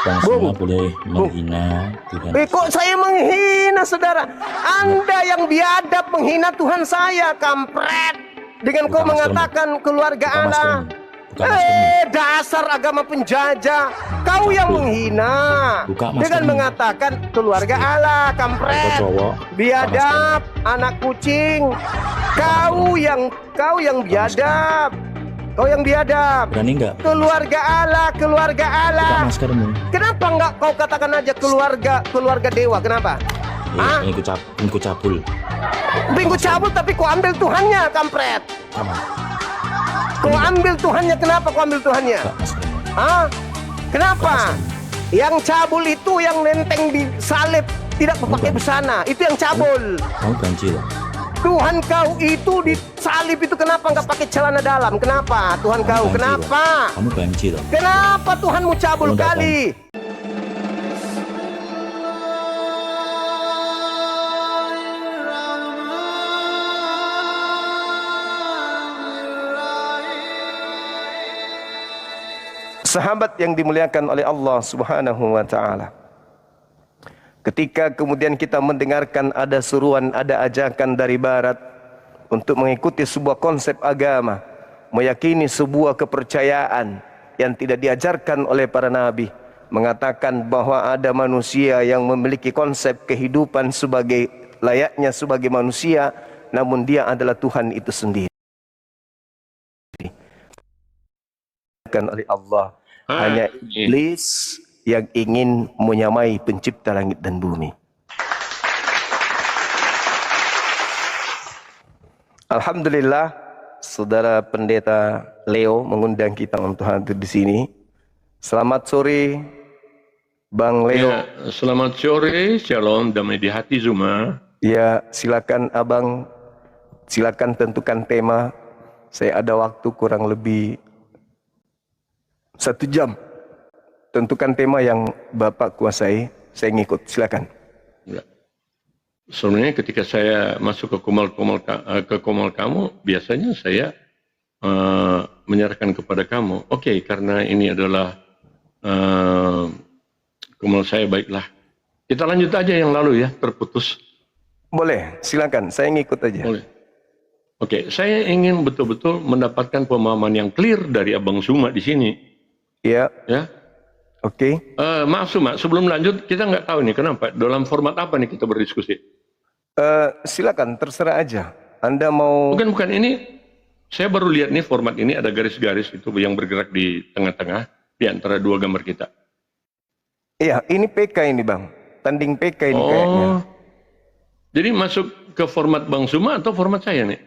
Bang Suma boleh menghina Tuhan. Kok saya menghina saudara? Anda yang biadab menghina Tuhan saya, kampret. Dengan kau mengatakan keluarga Allah. Dasar agama penjajah. Kau yang menghina dengan mengatakan keluarga Allah, kampret. Biadab, anak kucing. Kau yang biadab. Kau yang biadab. Berani enggak? Keluarga Allah, keluarga Allah. Buka maskermu. Kenapa enggak kau katakan aja keluarga dewa? Kenapa? Minggu cabul. Minggu cabul tapi kau ambil Tuhannya, kampret. Aman. Kau ambil Tuhannya, kenapa kau ambil Tuhannya? Kenapa? Yang cabul itu yang nenteng di salib, tidak pakai busana. Itu yang cabul. Kamu banci loh. Tuhan kau itu di salib itu kenapa nggak pakai celana dalam? Kenapa Tuhan kau? Kenapa? Kamu banci loh. Kenapa Tuhanmu cabul kali? Sahabat yang dimuliakan oleh Allah Subhanahu wa taala. Ketika kemudian kita mendengarkan ada suruhan, ada ajakan dari barat untuk mengikuti sebuah konsep agama, meyakini sebuah kepercayaan yang tidak diajarkan oleh para nabi, mengatakan bahwa ada manusia yang memiliki konsep kehidupan sebagai layaknya sebagai manusia, namun dia adalah Tuhan itu sendiri. Oleh Allah, hanya iblis yang ingin menyamai pencipta langit dan bumi. Alhamdulillah, saudara pendeta Leo mengundang kita untuk hadir di sini. Selamat sore, Bang Leo. Ya, selamat sore, shalom, damai di hati Zuma. Ya, silakan Abang, silakan tentukan tema. Saya ada waktu kurang lebih 1 jam. Tentukan tema yang Bapak kuasai, saya ngikut, silakan. Ya. Sebenarnya ketika saya masuk ke komal kamu, biasanya saya menyerahkan kepada kamu. Oke, karena ini adalah komal saya, baiklah. Kita lanjut aja yang lalu ya, terputus. Boleh, silakan, saya ngikut aja. Boleh. Oke, saya ingin betul-betul mendapatkan pemahaman yang clear dari Abang Suma di sini. Iya. Ya. Oke. Maaf Suma, sebelum lanjut kita nggak tahu nih kenapa, dalam format apa nih kita berdiskusi? Silakan, terserah aja. Anda mau? Bukan ini. Saya baru lihat nih format ini ada garis-garis itu yang bergerak di tengah-tengah di antara dua gambar kita. Iya, ini PK ini Bang. Tanding PK ini kayaknya. Jadi masuk ke format Bang Suma atau format saya nih?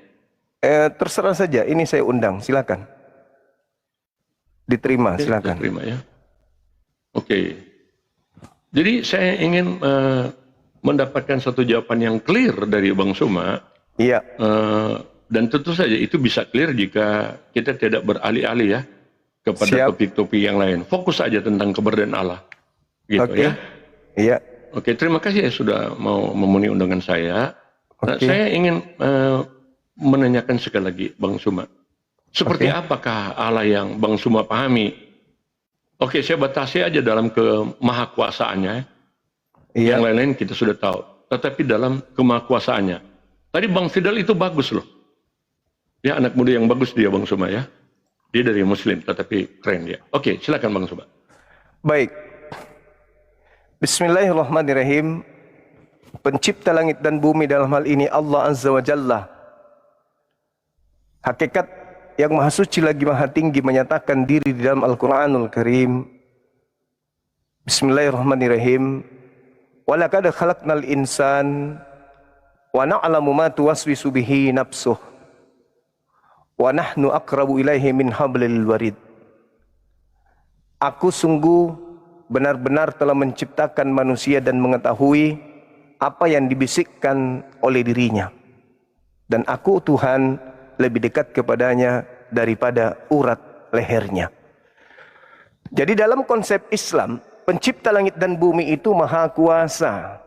Terserah saja. Ini saya undang, silakan. Diterima, silakan. Diterima ya. Oke, jadi saya ingin mendapatkan satu jawaban yang clear dari Bang Suma. Iya. Dan tentu saja itu bisa clear jika kita tidak beralih-alih ya kepada topik-topik yang lain. Fokus saja tentang keberadaan Allah. Gitu ya. Iya. Oke, terima kasih ya sudah mau memenuhi undangan saya. Nah, saya ingin menanyakan sekali lagi Bang Suma. Seperti apakah Allah yang Bang Suma pahami? Oke, saya batasi aja dalam kemahakuasaannya. Yang lain-lain kita sudah tahu. Tetapi dalam kemahakuasaannya. Tadi Bang Fidel itu bagus loh. Ya, anak muda yang bagus dia Bang Suma ya. Dia dari Muslim, tetapi keren dia. Oke, silakan Bang Suma. Baik. Bismillahirrahmanirrahim. Pencipta langit dan bumi dalam hal ini Allah Azza wa Jalla. Hakikat yang maha suci lagi maha tinggi menyatakan diri di dalam Al-Quranul Karim. Bismillahirrahmanirrahim. Walaqad khalaqnal insan wa na'lamu ma tuwaswisu bihi nafsuh wa nahnu aqrabu ilaihi min hablil warid. Aku sungguh benar-benar telah menciptakan manusia dan mengetahui apa yang dibisikkan oleh dirinya. Dan aku Tuhan lebih dekat kepadanya daripada urat lehernya. Jadi dalam konsep Islam, pencipta langit dan bumi itu maha kuasa,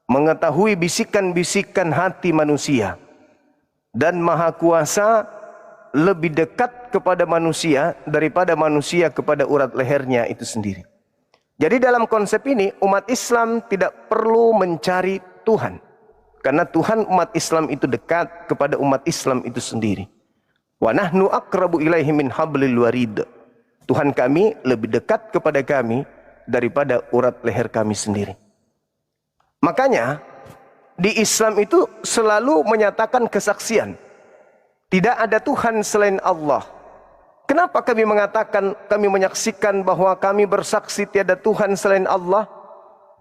mengetahui bisikan-bisikan hati manusia, dan maha kuasa lebih dekat kepada manusia daripada manusia kepada urat lehernya itu sendiri. Jadi dalam konsep ini umat Islam tidak perlu mencari Tuhan. Karena Tuhan umat Islam itu dekat kepada umat Islam itu sendiri. Wa nahnu aqrabu ilaihi min hablil warid. Tuhan kami lebih dekat kepada kami daripada urat leher kami sendiri. Makanya di Islam itu selalu menyatakan kesaksian. Tidak ada Tuhan selain Allah. Kenapa kami mengatakan, kami menyaksikan bahwa kami bersaksi tiada Tuhan selain Allah?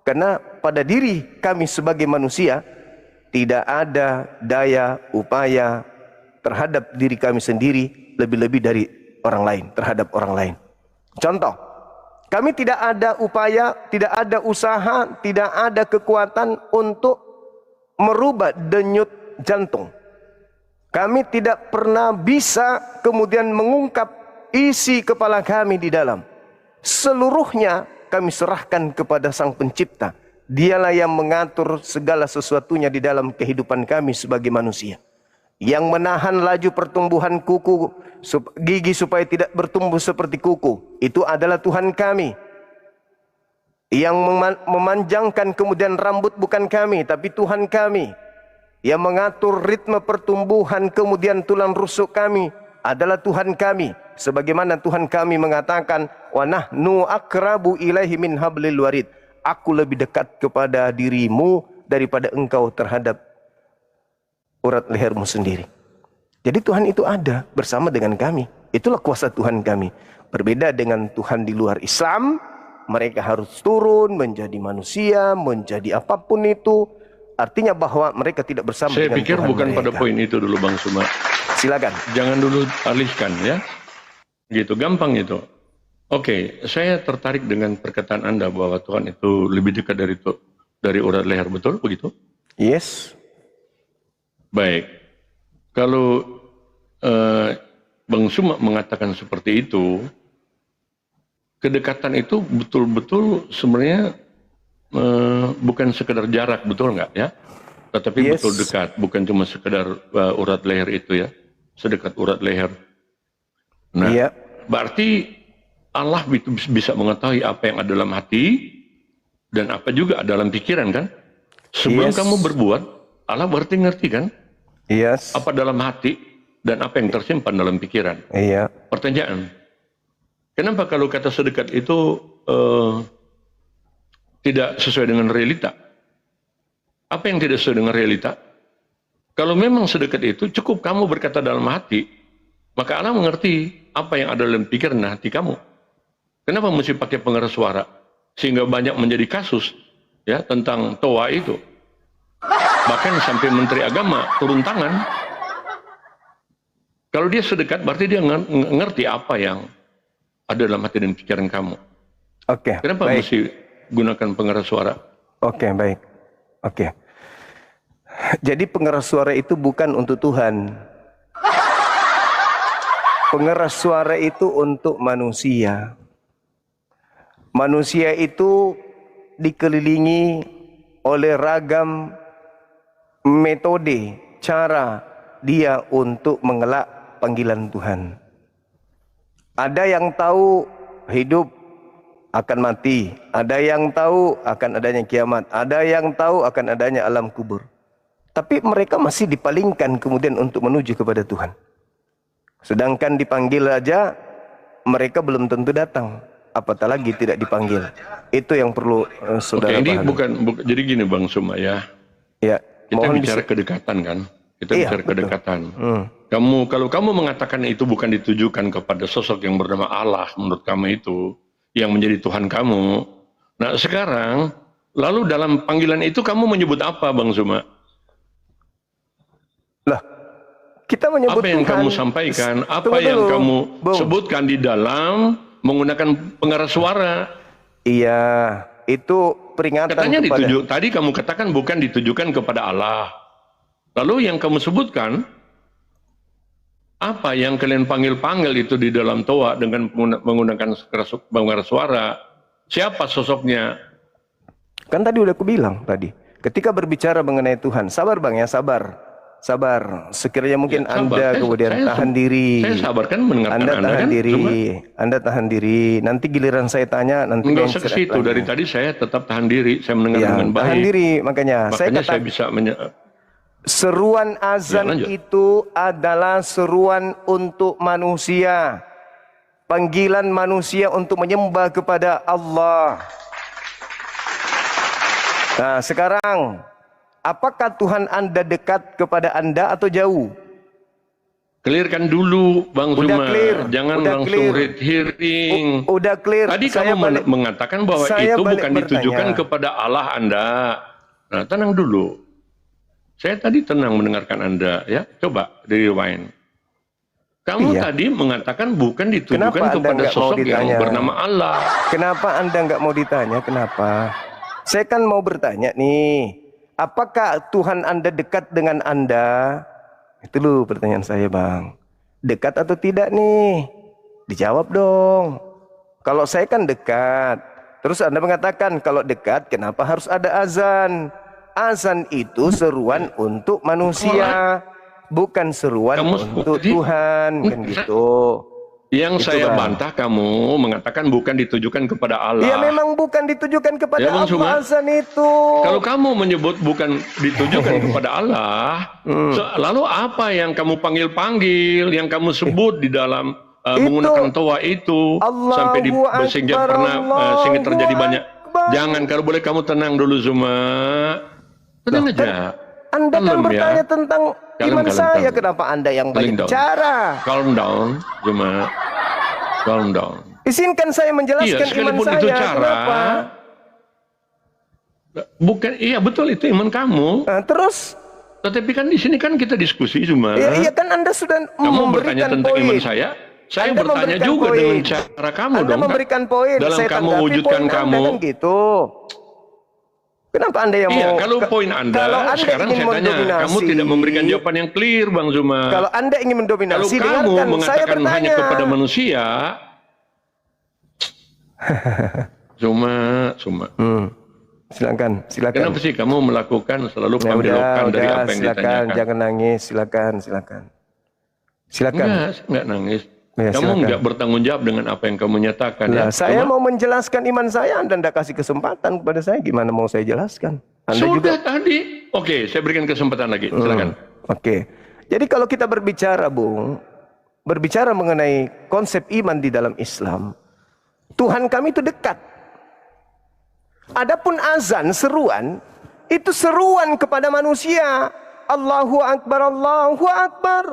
Karena pada diri kami sebagai manusia tidak ada daya upaya terhadap diri kami sendiri lebih-lebih dari orang lain, terhadap orang lain. Contoh, kami tidak ada upaya, tidak ada usaha, tidak ada kekuatan untuk merubah denyut jantung. Kami tidak pernah bisa kemudian mengungkap isi kepala kami di dalam. Seluruhnya kami serahkan kepada Sang Pencipta. Dialah yang mengatur segala sesuatunya di dalam kehidupan kami sebagai manusia. Yang menahan laju pertumbuhan kuku gigi supaya tidak bertumbuh seperti kuku. Itu adalah Tuhan kami. Yang memanjangkan kemudian rambut bukan kami, tapi Tuhan kami. Yang mengatur ritme pertumbuhan kemudian tulang rusuk kami adalah Tuhan kami. Sebagaimana Tuhan kami mengatakan, wa nahnu aqrabu ilaihi min hablil warid. Aku lebih dekat kepada dirimu daripada engkau terhadap urat lehermu sendiri. Jadi Tuhan itu ada bersama dengan kami. Itulah kuasa Tuhan kami. Berbeda dengan Tuhan di luar Islam, mereka harus turun menjadi manusia, menjadi apapun itu. Artinya bahwa mereka tidak bersama Saya dengan pikir Tuhan bukan mereka. pada poin itu dulu Bang Suma. Silakan. Jangan dulu alihkan ya. Gitu, gampang itu. Oke, saya tertarik dengan perkataan Anda bahwa Tuhan itu lebih dekat dari urat leher, betul begitu? Yes. Baik. Kalau Bang Suma mengatakan seperti itu, kedekatan itu betul-betul sebenarnya bukan sekedar jarak, betul nggak ya? Tetapi Yes. betul dekat, bukan cuma sekedar urat leher itu ya, sedekat urat leher. Nah, Iya. berarti Allah itu bisa mengetahui apa yang ada dalam hati dan apa juga ada dalam pikiran kan? Sebelum Yes. kamu berbuat, Allah berarti ngerti kan? Yes. Apa dalam hati dan apa yang tersimpan dalam pikiran. Iya. Pertanyaan, kenapa kalau kata sedekat itu tidak sesuai dengan realita? Apa yang tidak sesuai dengan realita? Kalau memang sedekat itu, cukup kamu berkata dalam hati, maka Allah mengerti apa yang ada dalam pikiran dan hati kamu. Kenapa mesti pakai pengeras suara? Sehingga banyak menjadi kasus ya tentang toa itu. Bahkan sampai Menteri Agama turun tangan. Kalau dia sedekat, berarti dia ngerti apa yang ada dalam hati dan pikiran kamu. Oke. Kenapa Baik. mesti gunakan pengeras suara? Oke, baik. Oke. Jadi pengeras suara itu bukan untuk Tuhan. Pengeras suara itu untuk manusia. Manusia itu dikelilingi oleh ragam metode, cara dia untuk mengelak panggilan Tuhan. Ada yang tahu hidup akan mati, ada yang tahu akan adanya kiamat, ada yang tahu akan adanya alam kubur. Tapi mereka masih dipalingkan kemudian untuk menuju kepada Tuhan. Sedangkan dipanggil aja mereka belum tentu datang, apatah lagi tidak dipanggil. Itu yang perlu saudara Oke, ini pahami. bukan jadi gini Bang Suma ya. Ya, Kita mohon bicara kedekatan kan? Kita Iya, bicara betul. kedekatan. Kalau kamu mengatakan itu bukan ditujukan kepada sosok yang bernama Allah menurut kamu itu yang menjadi Tuhan kamu. Nah sekarang lalu dalam panggilan itu kamu menyebut apa Bang Suma? Lah, kita menyebut Apa yang Tuhan. kamu sampaikan? Apa Tunggu yang dulu, kamu Bung. sebutkan di dalam menggunakan pengeras suara? Iya, itu peringatan Katanya kepada tadi kamu katakan bukan ditujukan kepada Allah. Lalu yang kamu sebutkan, apa yang kalian panggil-panggil itu di dalam toa dengan menggunakan pengeras suara? Siapa sosoknya? Kan tadi udah aku bilang tadi. Ketika berbicara mengenai Tuhan, sabar Bang ya, sabar. sabar. Sekiranya mungkin Ya, sabar. Anda kemudian tahan diri. Saya sabar kan mendengarkan Anda tahan kan? diri. Cuma, Anda tahan diri. Nanti giliran saya tanya, nanti enggak yang usah ke cerita situ. tanya. Dari tadi saya tetap tahan diri. Saya mendengar Ya, dengan baik. tahan diri. Makanya saya Makanya kata saya bisa seruan azan lanjut. itu adalah seruan untuk manusia. Panggilan manusia untuk menyembah kepada Allah. Nah, sekarang apakah Tuhan Anda dekat kepada Anda atau jauh? Clearkan dulu, Bang Udah Zuma. clear, Jangan udah langsung clear. red hearing. Udah clear. Tadi Saya kamu mengatakan bahwa saya itu balik bukan ditujukan bertanya. kepada Allah Anda. Nah, tenang dulu. Saya tadi tenang mendengarkan Anda, ya. Coba di rewind. Kamu Iya. tadi mengatakan bukan ditujukan Kenapa Anda kepada nggak mau sosok yang ditanya? bernama Allah. Kenapa Anda nggak mau ditanya? Kenapa? Saya kan mau bertanya nih. Apakah Tuhan Anda dekat dengan Anda? Itu loh pertanyaan saya, Bang. Dekat atau tidak nih? Dijawab dong. Kalau saya kan dekat. Terus Anda mengatakan kalau dekat kenapa harus ada azan? Azan itu seruan untuk manusia, bukan seruan untuk Tuhan, kan gitu. Yang Itu, saya Bang. bantah kamu mengatakan bukan ditujukan kepada Allah. Ya memang bukan ditujukan kepada Ya, Bang Allah Suma. azan itu. Kalau kamu menyebut bukan ditujukan kepada Allah, lalu apa yang kamu panggil-panggil, yang kamu sebut di dalam menggunakan toa itu, Allahu sampai di sehingga Akbar, pernah sehingga terjadi Allahu banyak. Akbar. Jangan, kalau boleh kamu tenang dulu, Zuma. Tenang aja. Anda kan Kalem, bertanya ya. tentang Kalem, iman kalem, saya, kalem. kenapa Anda yang Calm banyak down. bicara? Calm down, Zuma. Calm down. Izinkan saya menjelaskan Iya, iman sekalipun saya, itu cara. kenapa? Bukan, iya betul itu iman kamu. Nah, terus, Tetapi kan di sini kan kita diskusi, Zuma. ya, iya kan Anda sudah Kamu bertanya memberikan tentang poin. iman saya Anda bertanya memberikan juga poin. dengan cara kamu Anda dong. memberikan poin, Dalam saya kamu tanggapi wujudkan poin Anda, kamu. kan gitu. Kenapa Anda yang Iya, mau? kalau poin Anda, kalau Anda sekarang ingin saya tanya, mendominasi, kamu tidak memberikan jawaban yang clear, Bang Zuma. Kalau Anda ingin Kalau mendominasi, kamu dengarkan saya mengatakan bertanya. hanya kepada manusia, Zuma. Silakan. Kenapa sih kamu melakukan selalu Ya pembelokan dari apa yang silakan, ditanyakan? jangan nangis, silakan. Enggak, enggak nangis. Ya, Kamu silakan. enggak bertanggung jawab dengan apa yang kamu nyatakan. Nah, ya. saya Cuma- mau menjelaskan iman saya, Anda tidak kasih kesempatan kepada saya, gimana mau saya jelaskan? Anda Sudah juga. tadi. Oke, saya berikan kesempatan lagi. Silakan. Oke. Jadi kalau kita berbicara, Bung, berbicara mengenai konsep iman di dalam Islam, Tuhan kami itu dekat. Adapun azan, seruan, itu seruan kepada manusia. Allahu Akbar, Allahu Akbar.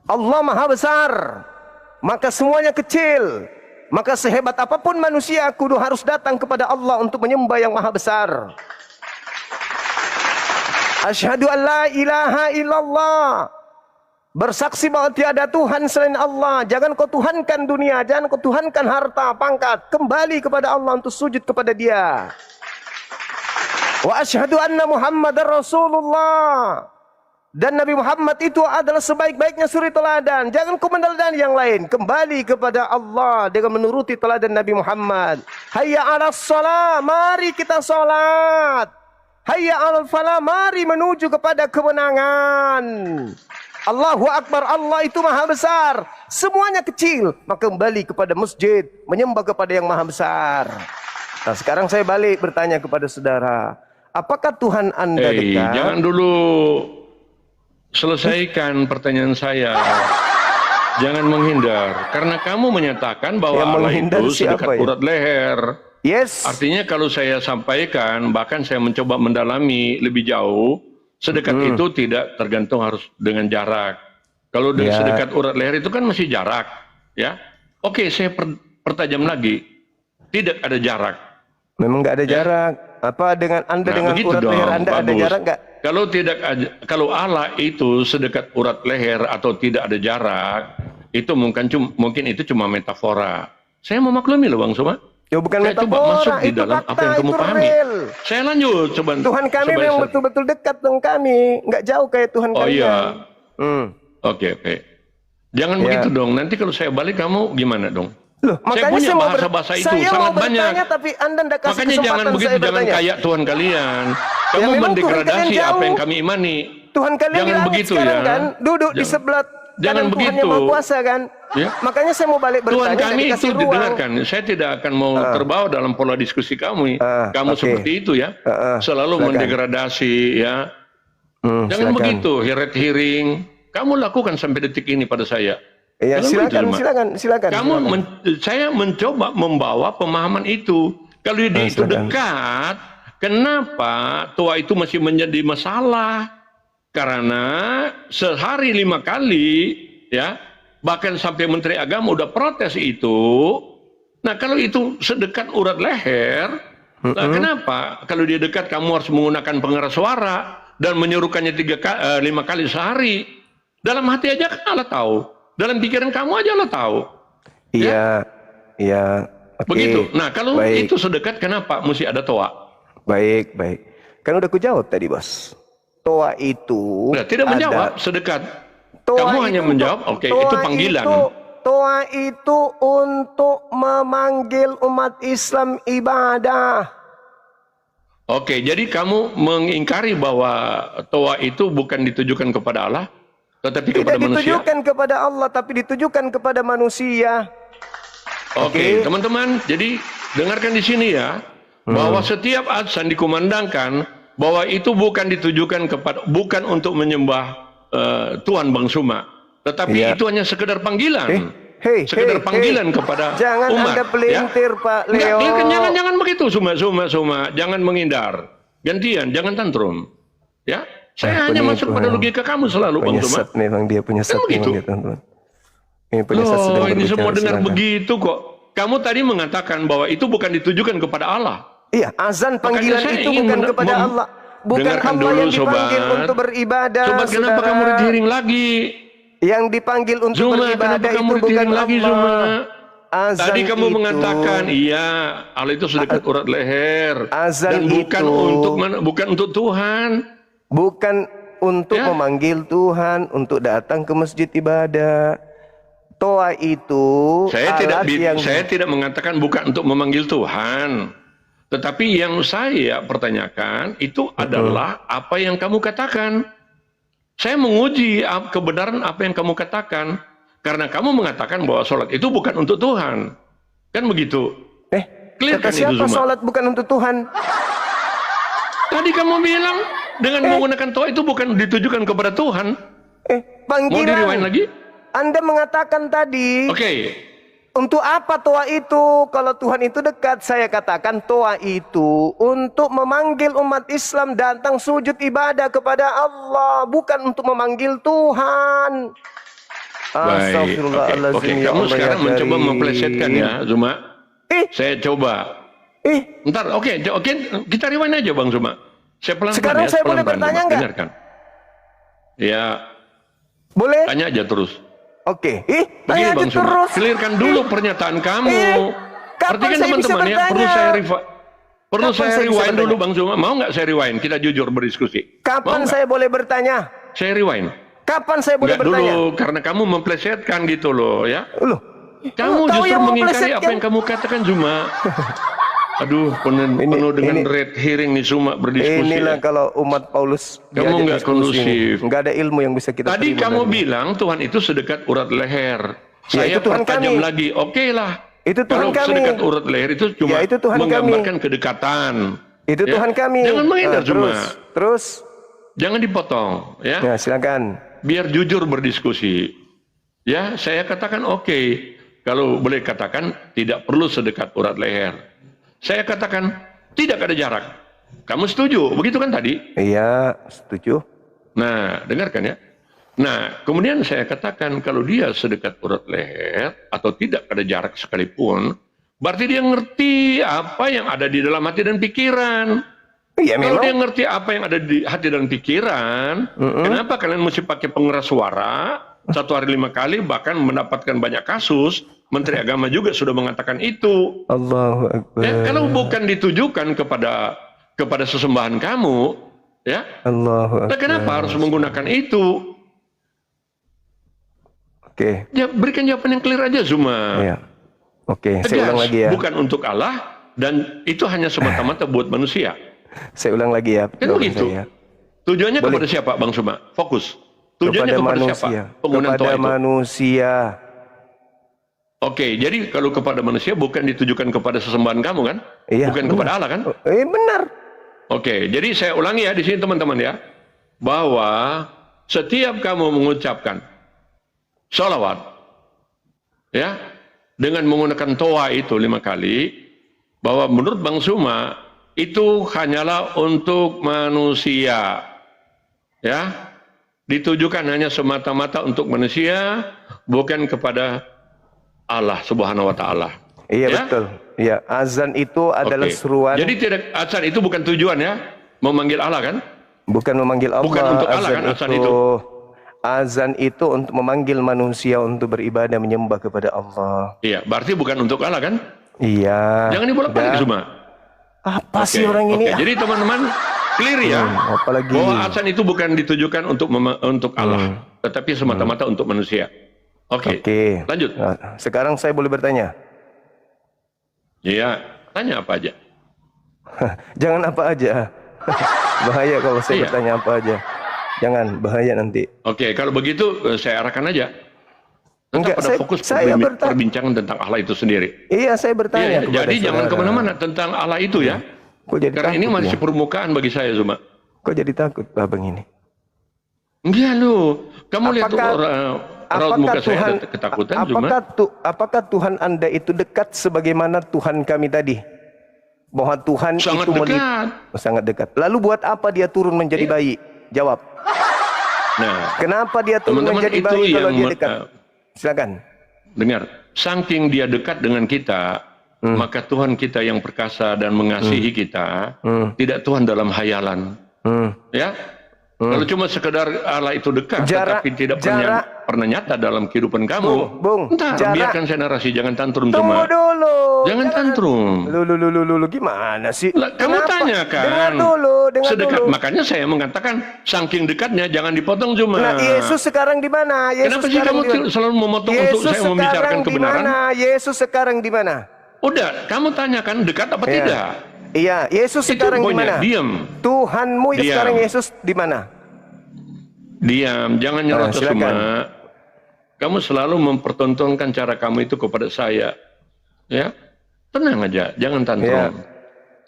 Allah Maha Besar, maka semuanya kecil. Maka sehebat apapun manusia, kudu harus datang kepada Allah untuk menyembah yang Maha Besar. Asyhadu an la ilaha illallah. Bersaksi bahwa tiada Tuhan selain Allah. Jangan kau tuhankan dunia, jangan kau tuhankan harta, pangkat. Kembali kepada Allah untuk sujud kepada Dia. Wa asyhadu anna Muhammadar Rasulullah. Dan Nabi Muhammad itu adalah sebaik-baiknya suri teladan. Jangan kau meneladani yang lain. Kembali kepada Allah dengan menuruti teladan Nabi Muhammad. Hayya 'alas shalah, mari kita salat. Hayya 'alal falah, mari menuju kepada kemenangan. Allahu Akbar, Allah itu Maha Besar. Semuanya kecil, maka kembali kepada masjid, menyembah kepada yang Maha Besar. Nah, sekarang saya balik bertanya kepada saudara, apakah Tuhan Anda dekat? Jangan dulu selesaikan pertanyaan saya. Jangan menghindar, karena kamu menyatakan bahwa Yang Allah menghindar itu siapa sedekat ya? urat leher. Yes. Artinya kalau saya sampaikan, bahkan saya mencoba mendalami lebih jauh, sedekat itu tidak tergantung harus dengan jarak. Kalau dengan Ya. sedekat urat leher itu kan masih jarak, ya. Oke, saya pertajam lagi, tidak ada jarak. Memang nggak ada jarak. Apa dengan Anda Nah, dengan begitu urat dong, leher Anda ada bagus. jarak nggak? Kalau Allah itu sedekat urat leher atau tidak ada jarak, itu mungkin itu cuma metafora. Saya memaklumi loh, Bang Suma. Ya bukan Saya coba metafora, masuk di itu dalam fakta, apa yang kamu itu pahami. real. Saya lanjut, coba. Tuhan kami coba memang saya- betul-betul dekat dengan kami, nggak jauh kayak Tuhan Oh kalian. iya, Hmm. oke. Jangan Ya. begitu dong. Nanti kalau saya balik kamu gimana dong? Loh, Saya makanya punya saya mau bahasa-bahasa itu saya sangat mau bertanya, banyak. tapi Anda nggak kasih Makanya jangan kesempatan begitu, saya jangan bertanya. kayak Tuhan kalian. Kamu memang Tuhan mendegradasi kalian apa yang jauh. kami imani. Tuhan kalian di Jangan langit begitu sekarang ya. kan, duduk di Jangan- sebelah jangan kanan Tuhan yang begitu. Maha Kuasa kan. Ya. Makanya saya mau balik Tuhan bertanya dan kami itu dikasih ruang. didengarkan. Saya tidak akan mau terbawa dalam pola diskusi kamu. Kamu oke. seperti itu ya. Selalu Silakan. mendegradasi ya. Jangan Silakan. begitu, hiret hiring. Kamu lakukan sampai detik ini pada saya. Ya, Jangan begitu, Jumat. silakan. Kamu saya mencoba membawa pemahaman itu. Kalau dia itu silakan. dekat, kenapa tua itu masih menjadi masalah? Karena sehari 5 kali, ya, bahkan sampai Menteri Agama udah protes itu. Nah, kalau itu sedekat urat leher, nah, kenapa? Kalau dia dekat, kamu harus menggunakan pengeras suara dan menyuruhkannya 5 kali sehari. Dalam hati aja kan Allah tahu. Dalam pikiran kamu aja Allah tahu. Iya. Oke. Begitu. Nah, kalau Baik. itu sedekat, kenapa mesti ada toa? Baik. Kan udah kujawab tadi, Bos. Toa itu Nah, tidak menjawab sedekat. Kamu hanya menjawab, oke, itu panggilan. Toa itu untuk memanggil umat Islam ibadah. Oke, jadi kamu mengingkari bahwa toa itu bukan ditujukan kepada Allah, tetapi Tidak kepada manusia. ditujukan kepada Allah, tapi ditujukan kepada manusia. Oke, teman-teman, jadi dengarkan di sini ya, bahwa setiap azan dikumandangkan, bahwa itu bukan ditujukan bukan untuk menyembah Tuhan Bang Suma, tetapi itu hanya sekedar panggilan. Sekedar panggilan kepada Jangan umat. Anda pelintir, Pak Leo. Jangan begitu, Suma, jangan menghindar. Gantian, jangan tantrum. Ya, saya hanya masuk pada logika kamu selalu, Bang Suma. Penyesat memang dia, penyesat begitu. memang dia, teman-teman. Ini penyesat sedang Loh, ini berbicara, semua dengar silakan. begitu kok. Kamu tadi mengatakan bahwa itu bukan ditujukan kepada Allah. Iya, azan panggilan saya itu ingin bukan kepada Allah. Bukan dengarkan Allah dulu, yang dipanggil sobat. untuk beribadah. Sobat, kenapa saudara. kamu dihiring lagi? Yang dipanggil untuk Zuma, beribadah kenapa itu kamu bukan dihiring lagi, Allah. Zuma? Azan Tadi kamu itu, mengatakan, iya, Allah itu sedekat urat leher. Azan Dan bukan itu untuk Tuhan. bukan untuk Ya. memanggil Tuhan, untuk datang ke masjid ibadah. Toa itu Saya alat tidak mengatakan bukan untuk memanggil Tuhan. Tetapi yang saya pertanyakan itu adalah apa yang kamu katakan. Saya menguji kebenaran apa yang kamu katakan. Karena kamu mengatakan bahwa sholat itu bukan untuk Tuhan. Kan begitu? Clear kata kan itu siapa semua? sholat bukan untuk Tuhan? Tadi kamu bilang dengan menggunakan toa itu bukan ditujukan kepada Tuhan. Mau Panggilan. di-rewind lagi? Anda mengatakan tadi, Oke. untuk apa toa itu? Kalau Tuhan itu dekat, saya katakan toa itu untuk memanggil umat Islam datang sujud ibadah kepada Allah, bukan untuk memanggil Tuhan. Baik. Astagfirullahaladzim, Oke. ya Kamu Allah, sekarang ya mencoba Karim. memplesetkan ya, Zuma. Saya coba. Eh, Ntar, oke, kita rewind aja Bang Zuma. Saya pelan-pelan Sekarang ya, saya boleh pelan-pelan, bertanya Zuma. nggak? Dengarkan. Ya, boleh? tanya aja terus. Oke. Begini Tanya aja Bang Zuma, terus. clearkan dulu pernyataan kamu. Kapan Perhatikan saya bisa teman-teman ya, bertanya? perlu saya Kapan saya bisa rewind dulu bertanya? Bang Zuma. Mau nggak saya rewind? Kita jujur berdiskusi. Kapan Mau nggak? saya boleh bertanya? Saya rewind. Kapan saya boleh Nggak bertanya? dulu, karena kamu memplesetkan gitu loh ya. Loh, Kamu tahu justru yang mengingkari memplesetkan? apa yang kamu katakan Zuma. Aduh, penuh dengan red hearing nih Zuma berdiskusi. inilah kalau umat Paulus Kamu diajak nggak diskusi kondusif. nih. Nggak ada ilmu yang bisa kita Tadi terima kamu dari- bilang Tuhan itu sedekat urat leher. Ya, Saya itu Tuhan pertajam kami. lagi. Oke lah. Itu Tuhan Kalau kami. sedekat urat leher itu cuma Ya, itu Tuhan menggambarkan kedekatan. Itu Ya. Tuhan kami. Jangan menghindar Zuma. Terus, Jangan dipotong. Ya. ya silakan. Biar jujur berdiskusi. Ya, saya katakan oke. Kalau boleh katakan tidak perlu sedekat urat leher. Saya katakan tidak ada jarak. Kamu setuju? Begitu kan tadi? Iya, setuju. Nah, dengarkan ya. Nah, kemudian saya katakan kalau dia sedekat urat leher atau tidak ada jarak sekalipun, berarti dia ngerti apa yang ada di dalam hati dan pikiran. Iya Kalau memang. dia ngerti apa yang ada di hati dan pikiran, kenapa kalian mesti pakai pengeras suara 1 hari 5 kali, bahkan mendapatkan banyak kasus? Menteri Agama juga sudah mengatakan itu. Allahu Akbar. Ya, kalau bukan ditujukan kepada sesembahan kamu, ya, Allahu nah Akbar. kenapa harus menggunakan itu? Oke. Ya, berikan jawaban yang clear aja, Zuma. Iya. Oke, saya Tegas, ulang lagi ya. bukan untuk Allah dan itu hanya semata-mata buat manusia. Saya ulang lagi ya. Kan jawaban begitu. saya. Tujuannya Boleh. kepada siapa, Bang Suma? Fokus. Tujuannya kepada siapa? Penggunaan Kepada toa itu. manusia. Oke, jadi kalau kepada manusia bukan ditujukan kepada sesembahan kamu kan? Iya, Bukan benar. kepada Allah kan? Benar. Oke, jadi saya ulangi ya di sini teman-teman ya, bahwa setiap kamu mengucapkan sholawat, ya, dengan menggunakan toa itu 5 kali, bahwa menurut Bang Suma itu hanyalah untuk manusia, ya, ditujukan hanya semata-mata untuk manusia, bukan kepada Allah Subhanahu Wa Taala. Iya, Ya? betul. Iya, azan itu adalah Oke. seruan. Jadi tidak, azan itu bukan tujuan ya, memanggil Allah kan? Bukan memanggil Allah. Bukan untuk Allah kan azan itu. Azan itu untuk memanggil manusia untuk beribadah menyembah kepada Allah. Iya, berarti bukan untuk Allah kan? Iya. Jangan dibolak-balik Udah. semua. Apa sih orang ini? Jadi teman-teman clear ya, apalagi. bahwa azan itu bukan ditujukan untuk Allah, tetapi semata-mata untuk manusia. Oke. Lanjut. Nah, sekarang saya boleh bertanya? Iya, tanya apa aja. Jangan apa aja. Bahaya kalau saya Iya. bertanya apa aja. Jangan, bahaya nanti. Oke, kalau begitu saya arahkan aja. Tetap Enggak, pada fokus saya perbincangan tentang Allah itu sendiri. Iya, saya bertanya. Iya, kepada jadi jangan saudara. kemana-mana tentang Allah itu ya. Kok jadi Karena ini takut masih ya? permukaan bagi saya cuma. Kok jadi takut abang ini? Enggak lu, kamu lihat tuh raut muka saya Tuhan, ada ketakutan cuma. apakah Tuhan Anda itu dekat sebagaimana Tuhan kami tadi? Bahwa Tuhan Sangat itu dekat. sangat dekat. Lalu buat apa dia turun menjadi bayi? Jawab. Nah, Kenapa dia turun teman-teman, menjadi itu bayi kalau yang dia dekat? Silakan. dengar, saking dia dekat dengan kita, maka Tuhan kita yang perkasa dan mengasihi kita, tidak Tuhan dalam hayalan. Ya, kalau cuma sekedar Allah itu dekat, tetapi tidak pernah nyata dalam kehidupan kamu, biarkan saya narasi, jangan tantrum Tunggu cuma. dulu. Jangan tantrum. Lu gimana sih? Lah, kamu tanyakan. Dengar dulu. Sedekat, makanya saya mengatakan saking dekatnya jangan dipotong cuma. Nah, Yesus sekarang di mana? Kenapa sih kamu selalu memotong untuk saya membicarakan kebenaran? Yesus sekarang di mana? Udah, kamu tanyakan dekat apa tidak? Iya, Yesus Itu sekarang di poinnya, mana? diam. Tuhanmu Diam. sekarang Yesus di mana? Diam, jangan nyerocos silakan. semua. Kamu selalu mempertontonkan cara kamu itu kepada saya. Ya, tenang aja, jangan tantrum.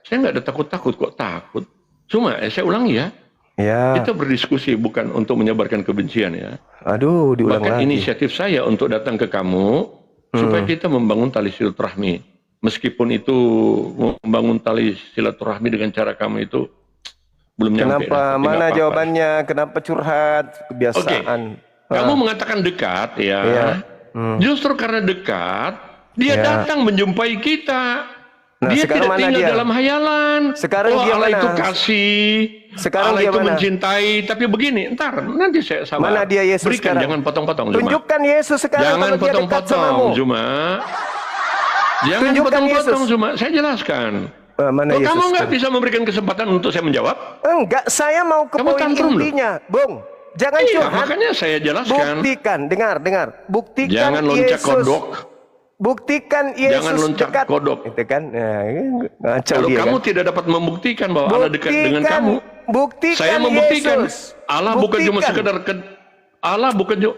Saya nggak ada takut-takut kok, takut. Cuma, saya ulangi ya. Ya. Kita berdiskusi bukan untuk menyebarkan kebencian ya. Aduh, diulang Bahkan lagi. inisiatif saya untuk datang ke kamu supaya kita membangun tali silaturahmi. Meskipun itu membangun tali silaturahmi dengan cara kamu itu belum nyampe. Kenapa? Mana jawabannya? Kenapa curhat? Kebiasaan. Kamu mengatakan dekat ya. Justru karena dekat, dia datang menjumpai kita. Nah, dia sekarang tidak mana tinggal dia? dalam hayalan. Sekarang dia Allah mana? itu kasih. Sekarang Allah dia itu mana? mencintai. Tapi begini, ntar nanti saya sabar. Mana dia Yesus Berikan, sekarang? jangan potong-potong Zuma. Tunjukkan Yesus sekarang Jangan kalau dia dekat samamu. potong-potong Zuma. Jangan Tunjukkan potong-potong Yesus. Zuma. Saya jelaskan. Mana Kok Yesus kamu nggak sekarang? bisa memberikan kesempatan untuk saya menjawab? Enggak, saya mau ke Kamu poin tantrum loh. intinya, Bung. Jangan Iya, curhat. makanya saya jelaskan. Buktikan, dengar. Buktikan Jangan loncat Yesus. kodok. Buktikan Yesus Jangan loncat dekat. kodok. Itu kan, ngaco Kalau dia kamu kan. tidak dapat membuktikan bahwa Allah dekat dengan kamu, Buktikan saya membuktikan. Yesus. Allah bukan cuma Buktikan. sekedar Allah bukan cuma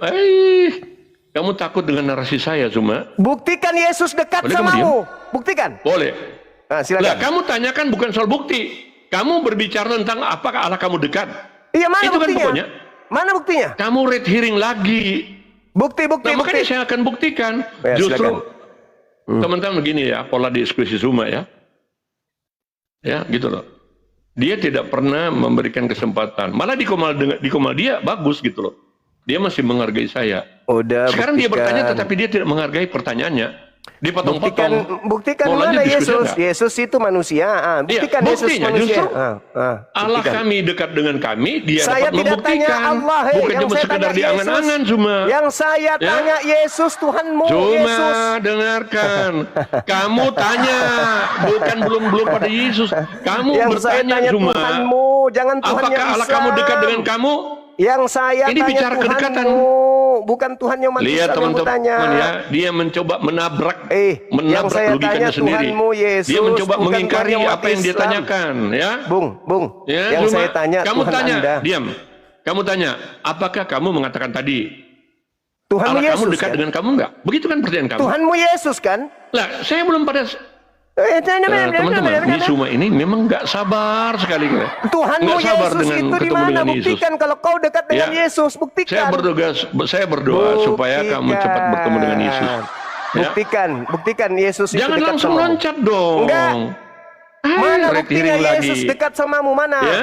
kamu takut dengan narasi saya cuma. Buktikan Yesus dekat Boleh kamu samamu. Buktikan. Boleh. Nah, Lah, silakan. kamu tanyakan bukan soal bukti. Kamu berbicara tentang apakah Allah kamu dekat. Iya, mana Itu kan buktinya? pokoknya. Mana buktinya? Kamu red hearing lagi. Bukti. Nah, makanya saya akan buktikan. Ya, Justru silakan. teman-teman begini ya, pola diskusi Zuma ya. Ya, gitu loh. Dia tidak pernah memberikan kesempatan. Malah di komal dia bagus gitu loh. Dia masih menghargai saya. Udah, Sekarang dia buktikan. bertanya tetapi dia tidak menghargai pertanyaannya. Dipotong-potong. Buktikan Mau mana lanjut diskusi Yesus? enggak? Yesus itu manusia. Buktikan Iya, Yesus buktinya manusia. justru Allah Buktikan. kami dekat dengan kami, dia Saya dapat tidak tanya membuktikan. Allah, Bukan yang cuma saya sekedar tanya diangan-angan Yesus. cuma. Yang saya Ya? tanya Yesus Tuhanmu. Cuma Yesus. dengarkan. Kamu tanya, bukan belum pada Yesus. Kamu Yang saya bertanya tanya cuma. Tuhanmu, jangan Tuhannya Apakah Allah Islam. kamu dekat dengan kamu? Yang saya Ini tanya bicara kedekatan. Tuhanmu, bukan Tuhan yang manusia Lihat yang teman-teman bertanya. ya, dia mencoba menabrak yang saya logikanya tanya sendiri. Tuhanmu Yesus, Dia mencoba bukan mengingkari Tuhan umat apa yang dia Islam. tanyakan, ya. Bung, Ya, yang cuma saya tanya kamu Tuhan tanya, Anda. diam. Kamu tanya, apakah kamu mengatakan tadi Tuhanmu Allah Yesus kamu dekat kan? dengan kamu enggak? Begitu kan pertanyaan kamu. Tuhanmu Yesus kan? Lah, saya belum pada teman-teman, ini semua ini memang nggak sabar sekali. Tuhanmu Nggak sabar Yesus dengan itu di ketemu mana? dengan Yesus. Buktikan kalau kau dekat dengan Ya. Yesus, buktikan. Saya berdoa supaya kamu cepat bertemu dengan Yesus. Ya. Buktikan Yesus itu Jangan dekat langsung samamu. loncat dong. Enggak. Mana buktinya Yesus lagi. dekat samamu, mana? Ya?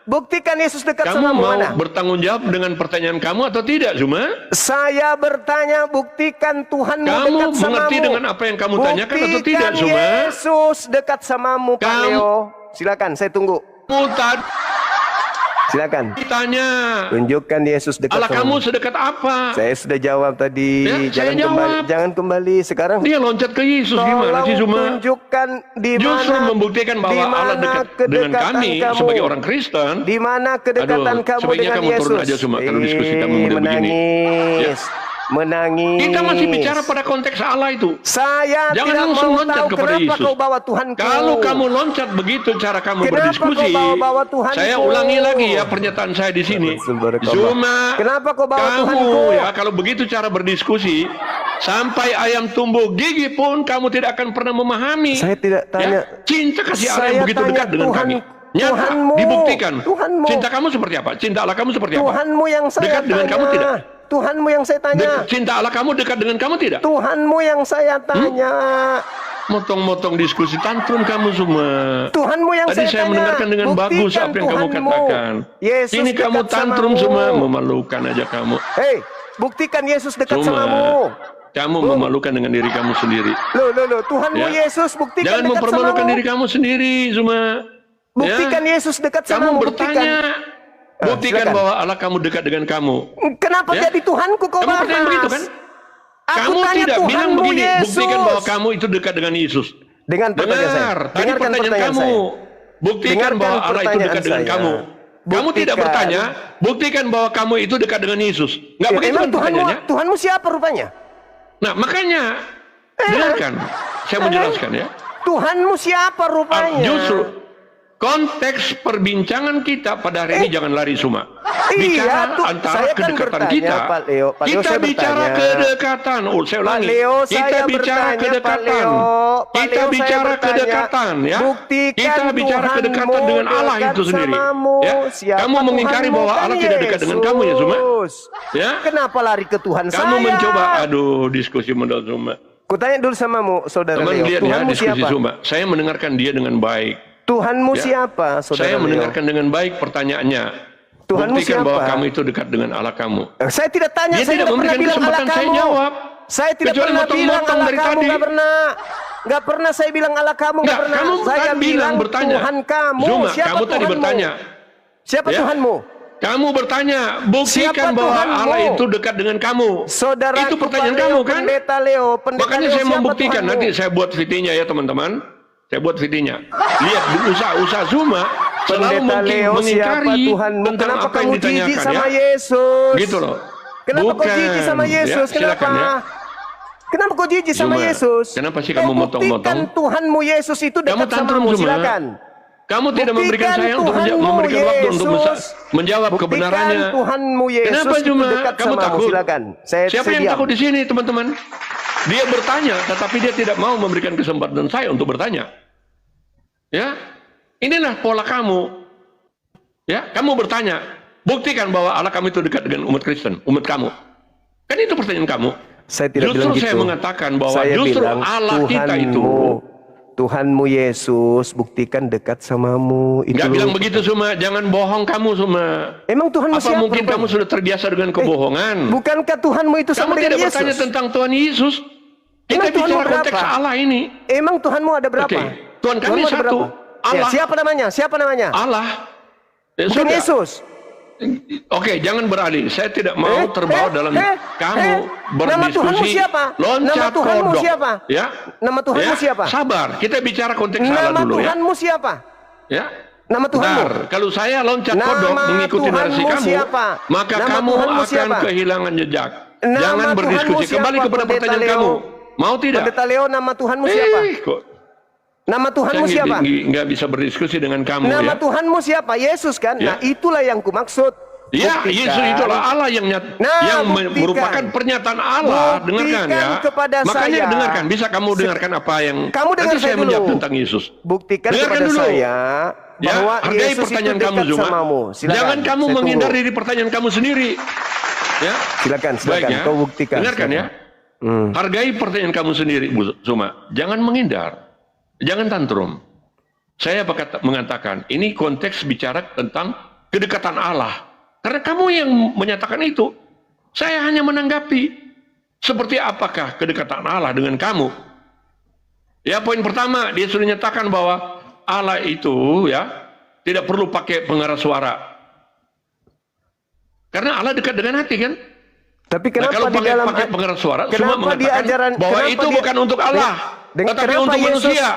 Buktikan Yesus dekat Kamu samamu, mau mana? bertanggung jawab dengan pertanyaan kamu atau tidak, Zuma? Saya bertanya, buktikan Tuhanmu Kamu dekat samamu. mengerti dengan apa yang kamu tanyakan atau tidak, Buktikan Zuma? Yesus dekat samamu, Pak Kamu- Leo. Silakan, saya tunggu. Kamu tadi Silakan. tanya, Tunjukkan Yesus dekat Allah kamu samamu. sedekat apa? Saya sudah jawab tadi. Ya, saya jawab. Jangan kembali. Sekarang Dia loncat ke Yesus gimana sih, Zuma? tunjukkan di Justru mana membuktikan bahwa di Allah mana dekat dengan kedekatan kami kamu. sebagai orang Kristen. Di mana kedekatan Aduh, kamu sebaiknya dengan kamu Yesus? turun aja, Zuma, kalau diskusi kamu model begini. Menangis. Menangis. Kita masih bicara pada konteks Allah itu. Saya Jangan tidak langsung mau loncat tahu kepada kenapa Yesus. kau bawa Tuhanku. Kalau kamu loncat begitu cara kamu Kenapa berdiskusi, kau bawa Tuhanku? saya ulangi lagi ya pernyataan saya di sini. Zuma, Kenapa kau bawa kamu Tuhanku? ya kalau begitu cara berdiskusi, sampai ayam tumbuh gigi pun kamu tidak akan pernah memahami. Saya tidak tanya. Ya, cinta kasih Allah yang Saya begitu tanya dekat dengan Tuhan- kami. Nyata, Tuhanmu. dibuktikan. Tuhanmu. Cinta kamu seperti apa? Cinta Allah kamu seperti apa? Tuhanmu yang saya Dekat dengan tanya. kamu tidak? Tuhanmu yang saya tanya. Cinta Allah kamu dekat dengan kamu tidak? Tuhanmu yang saya tanya. Motong-motong diskusi tantrum kamu semua. Tuhanmu yang Tadi saya tanya. mendengarkan dengan Buktikan bagus apa yang kamu Tuhanmu. katakan. Yesus Ini kamu dekat tantrum samamu. semua, memalukan aja kamu. Hei, buktikan Yesus dekat Cuma samamu. kamu memalukan dengan diri kamu sendiri. Loh, Tuhanmu Ya. Yesus buktikan Jangan dekat mempermalukan samamu. diri kamu sendiri, Zuma. Buktikan Ya. Yesus dekat Kamu samamu. bertanya, buktikan silakan. bahwa Allah kamu dekat dengan kamu. Kenapa Ya. jadi Tuhanku kau Kamu bahas? pertanyaan begitu kan? Aku Kamu tanya tidak bilang Tuhanmu begini, Yesus. buktikan bahwa kamu itu dekat dengan Yesus. Dengan pertanyaan saya. Dengar, tadi Dengarkan pertanyaan pertanyaan kamu. saya. Buktikan Dengarkan bahwa Allah itu pertanyaan dekat dengan saya. kamu. Kamu tidak Buktikan. bertanya, buktikan bahwa kamu itu dekat dengan Yesus. Enggak Ya, begitu emang kan pertanyaannya? Tuhanmu siapa rupanya? Nah, makanya dengarkan. Saya menjelaskan ya. Tuhanmu siapa rupanya? Justru konteks perbincangan kita pada hari ini jangan lari semua. Bicara Iya, antara saya kan kedekatan bertanya, kita. Pak Leo. Pak Leo, Kita saya bicara bertanya. kedekatan. Oh, saya Pak ulangi. Leo, Kita saya bicara bertanya, Pak kedekatan. Leo. Pak Kita Leo, saya bicara bertanya. kedekatan ya. Buktikan Kita bicara Tuhanmu kedekatan dengan Allah dekat itu sendiri. samamu. Ya. Siapa Kamu mengingkari Tuhanmu? bahwa Kan Allah tidak dekat dengan kamu ya, Zuma? Yesus. Ya. Kenapa lari ke Tuhan Kamu saya? mencoba, aduh, diskusi modal Zuma. Kutanya dulu samamu, saudara Teman Leo. lihat ya Tuhanmu diskusi siapa? Zuma. Saya mendengarkan dia dengan baik. Tuhanmu Ya. siapa, saudara Saya Leo? mendengarkan dengan baik pertanyaannya. Tuhanmu Buktikan bahwa siapa? kamu itu dekat dengan Allah kamu. Saya tidak tanya, Dia saya tidak tidak pernah memberikan bilang Allah kesempatan saya kamu. jawab. Saya tidak Kecuali pernah bilang motong-motong Allah dari kamu, tadi. nggak pernah. Nggak pernah saya bilang Allah kamu, nggak Enggak, pernah. kamu Saya kan bilang bertanya. Tuhan kamu. Zuma, Siapa kamu tadi Tuhanmu? bertanya. Siapa Ya. Tuhanmu? Kamu bertanya, buktikan Siapa bahwa Tuhanmu? Allah itu dekat dengan kamu. Saudara Itu pertanyaan Leo, kamu kan? Pendeta Leo, Pendeta Makanya Leo, saya siapa membuktikan. Tuhanmu? Nanti saya buat videonya ya teman-teman. Saya buat videonya. Lihat di usaha-usaha Zuma selalu Pendeta Leo, siapa mengingkari Tuhanmu? tentang Kenapa apa yang kamu jijik ditanyakan sama ya. Yesus? Gitu loh. Kenapa kau jijik sama Bukan. Yesus? Ya, silakan Kenapa? ya. Kenapa kau jijik sama Zuma, Yesus? kenapa sih kamu motong-motong? Buktikan Tuhanmu Yesus itu Kamu dekat tantrum samamu, Zuma. silakan. Kamu tidak memberikan Buktikan saya untuk Tuhanmu, memberikan waktu untuk Yesus. menjawab Buktikan kebenarannya. Tuhanmu Yesus Kenapa itu cuma dekat kamu samamu, takut? silakan. Siapa yang diam. takut di sini, teman-teman? Dia bertanya, tetapi dia tidak mau memberikan kesempatan saya untuk bertanya. Ya, inilah pola kamu. Ya, kamu bertanya, buktikan bahwa Allah kamu itu dekat dengan umat Kristen, umat kamu. Kan itu pertanyaan kamu. Saya tidak Justru bilang saya gitu. mengatakan bahwa Saya justru bilang, Allah kita itu. Tuhanmu Yesus buktikan dekat samamu. Itu Nggak bilang begitu Suma, jangan bohong kamu Suma. Emang Tuhanmu Apa siapa? mungkin kamu sudah terbiasa dengan kebohongan? Bukankah Tuhanmu itu Kamu sama tidak dengan bertanya Yesus? tentang Tuhan Yesus. Kita Emang Tuhanmu bicara konteks berapa? Allah ini. Emang Tuhanmu ada berapa? Oke, Tuhan kami Tuhanmu ada satu. berapa? Ya, Allah. siapa namanya? Siapa namanya? Allah. Ya, Bukan sudah. Yesus. Oke, jangan beralih. Saya tidak mau terbawa dalam kamu Nama Tuhanmu berdiskusi. siapa? Loncat Nama Tuhanmu kodok. siapa? Ya. Nama Tuhanmu Ya, siapa? Sabar, kita bicara konteks Allah Nama dulu ya. Tuhanmu siapa? Ya. Nama Tuhanmu. Bentar, kalau saya loncat Nama kodok mengikuti narasi Tuhanmu kamu, siapa? maka Nama kamu Tuhanmu akan siapa? kehilangan jejak. Jangan berdiskusi. Kembali kepada pertanyaan kamu. Mau tidak? Pendeta Leo, nama Tuhanmu siapa? Kok Nama Tuhanmu saya siapa? nggak bisa berdiskusi dengan kamu Nama ya. Tuhanmu siapa? Yesus kan? Ya. Nah, itulah yang kumaksud. Ya, Buktikan. Yesus itulah Allah yang buktikan. merupakan pernyataan Allah. Dengarkan ya. Kepada Makanya saya. dengarkan. Bisa kamu dengarkan apa yang Kamu dengar nanti saya saya dulu. menjawab tentang Yesus. Buktikan Dengarkan kepada dulu. saya bahwa Ya, hargai Yesus pertanyaan itu kamu, dekat Zuma. samamu. Silakan, Jangan kamu saya menghindar tunggu. dari pertanyaan kamu sendiri. Ya. Silakan, Baik, ya. kau buktikan. Dengarkan silakan. ya. Hargai pertanyaan kamu sendiri, Bu Zuma. Jangan menghindar. Jangan tantrum. Saya mengatakan, ini konteks bicara tentang kedekatan Allah. Karena kamu yang menyatakan itu. Saya hanya menanggapi. Seperti apakah kedekatan Allah dengan kamu? Ya, poin pertama, dia sudah nyatakan bahwa Allah itu ya tidak perlu pakai pengeras suara. Karena Allah dekat dengan hati kan? Tapi kenapa kalau di dalam pakai pengeras suara, semua kenapa di mengatakan ajaran bahwa itu bukan untuk Allah, tetapi untuk manusia.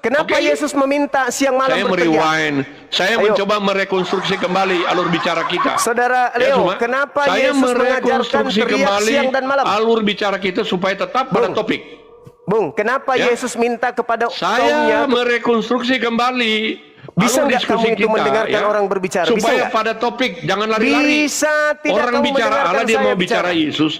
Kenapa Oke? Yesus meminta siang malam Saya berteriak? merewind, saya Ayo. mencoba merekonstruksi kembali alur bicara kita. Saudara Ya, Leo, Zuma, kenapa saya Yesus mengajarkan merekonstruksi teriak kembali siang dan malam? alur bicara kita supaya tetap pada topik. Bung, kenapa Ya. Yesus minta kepada Saya kaumnya merekonstruksi kembali Bisa alur nggak diskusi kamu itu kita, mendengarkan orang berbicara? Bisa supaya nggak? pada topik, jangan lari-lari. Bisa tidak Orang kamu bicara mendengarkan Allah, dia saya mau bicara Yesus.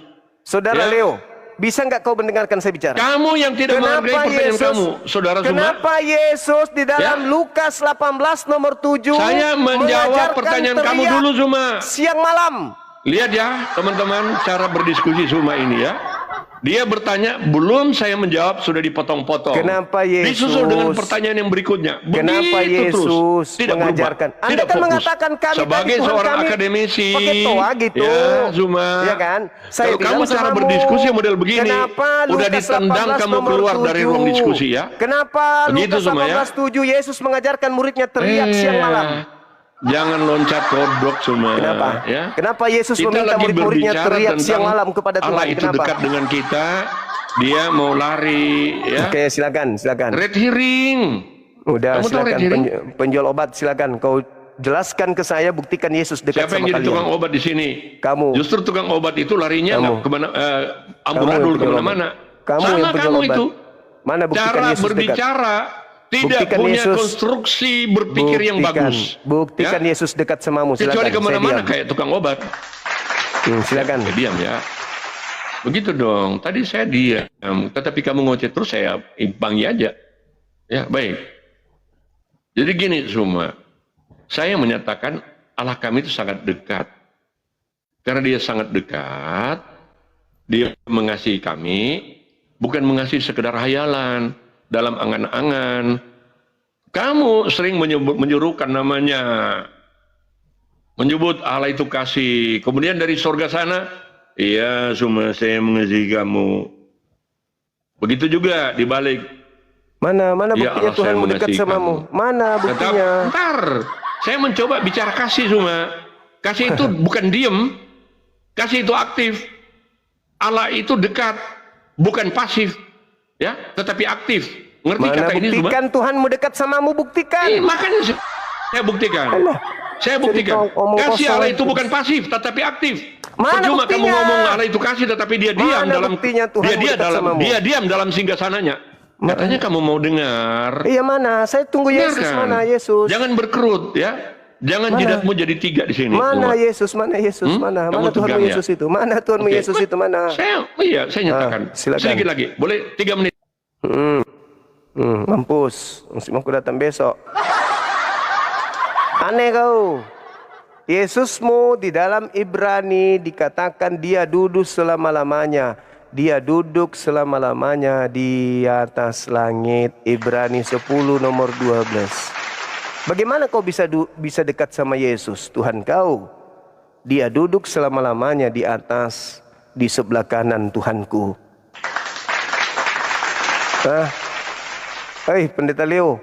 Saudara Ya. Leo, bisa nggak kau mendengarkan saya bicara? Kamu yang tidak menghargai pertanyaan kamu, Saudara Zuma. Kenapa Yesus di dalam Ya. Lukas 18 nomor 7 Saya menjawab mengajarkan pertanyaan kamu teriak dulu, Zuma. siang malam? Lihat ya, teman-teman, cara berdiskusi Zuma ini ya. Dia bertanya, belum saya menjawab sudah dipotong-potong. Kenapa Yesus? Disusul dengan pertanyaan yang berikutnya. Kenapa Begitu Yesus terus. Tidak mengajarkan? berubah. Anda Tidak kan fokus. mengatakan kami sebagai tadi Tuhan seorang kami akademisi, pakai toa gitu. ya Zuma. Ya kan? Saya Kalau kamu bilang cara samamu, berdiskusi model begini, kenapa udah Lukas ditendang 18 kamu nomor keluar dari 7? ruang diskusi ya. Kenapa Begitu, Lukas Zuma, ya? 18:7 Yesus mengajarkan muridnya teriak siang malam? Jangan loncat kodok Zuma. Kenapa? Ya. Kenapa Yesus Kita meminta lagi murid-muridnya berbicara teriak tentang siang malam kepada Tuhan? Allah itu Kenapa? dekat dengan kita, dia mau lari ya. Oke, silakan. Red herring. Udah, Kamu tahu silakan Red herring? penjual obat, silakan kau jelaskan ke saya, buktikan Yesus dekat Siapa yang sama jadi kalian. tukang obat di sini? Kamu. Justru tukang obat itu larinya Kamu. nggak kemana, amburadul Kamu yang penjual kemana-mana. Kamu Sama yang penjual kamu obat. itu. Mana buktikan Cara Yesus dekat? berbicara tidak Buktikan punya Yesus. konstruksi berpikir yang bagus. Buktikan Ya? Yesus dekat samamu, silakan. Kecuali kemana-mana Saya kayak tukang obat. diam. Silakan. Ya, diam ya. Begitu dong. Tadi saya diam, tetapi kamu ngoceh terus, saya imbangi aja. Ya, baik. Jadi gini semua. Saya menyatakan Allah kami itu sangat dekat. Karena dia sangat dekat, dia mengasihi kami, bukan mengasihi sekedar hayalan dalam angan-angan. Kamu sering menyuruhkan namanya, menyebut Allah itu kasih. Kemudian dari surga sana, iya semua saya mengasihi kamu. Begitu juga di balik. Mana Ya buktinya Allah, Tuhan saya mendekat mengasihi samamu? kamu. Mana buktinya? Bentar, saya mencoba bicara kasih semua. Kasih itu bukan diem, kasih itu aktif. Allah itu dekat, bukan pasif, ya, tetapi aktif. Ngerti Mana kata ini semua? buktikan Tuhanmu dekat samamu, buktikan. Makanya saya buktikan. Alah, Saya buktikan. jadi omong Kasih kosong Allah itu terus. bukan pasif, tetapi aktif. Mana Percuma kamu buktinya? ngomong Allah itu kasih, tetapi dia diam Mana dalam buktinya Tuhan dekat samamu? dia diam dalam singgasananya. Katanya kamu mau dengar. Iya, mana? Saya tunggu Yesus. Dengarkan. Mana Yesus? Jangan berkerut ya. Jangan Mana? jidatmu jadi 3 di sini. Mana semua. Yesus? Mana Yesus? Mana? Kamu Mana Tuhanmu tegang, ya? Yesus itu? Mana Tuhanmu Oke. Yesus itu? Mana? Saya nyatakan. silakan. Sedikit lagi. Boleh 3 menit. Mampus. Mau aku datang besok. Aneh kau. Yesusmu di dalam Ibrani dikatakan dia duduk selama-lamanya. Dia duduk selama-lamanya di atas langit. Ibrani 10 nomor 12. Bagaimana kau bisa dekat sama Yesus, Tuhan kau? Dia duduk selama-lamanya di atas, di sebelah kanan Tuhanku. Hei Pendeta Leo,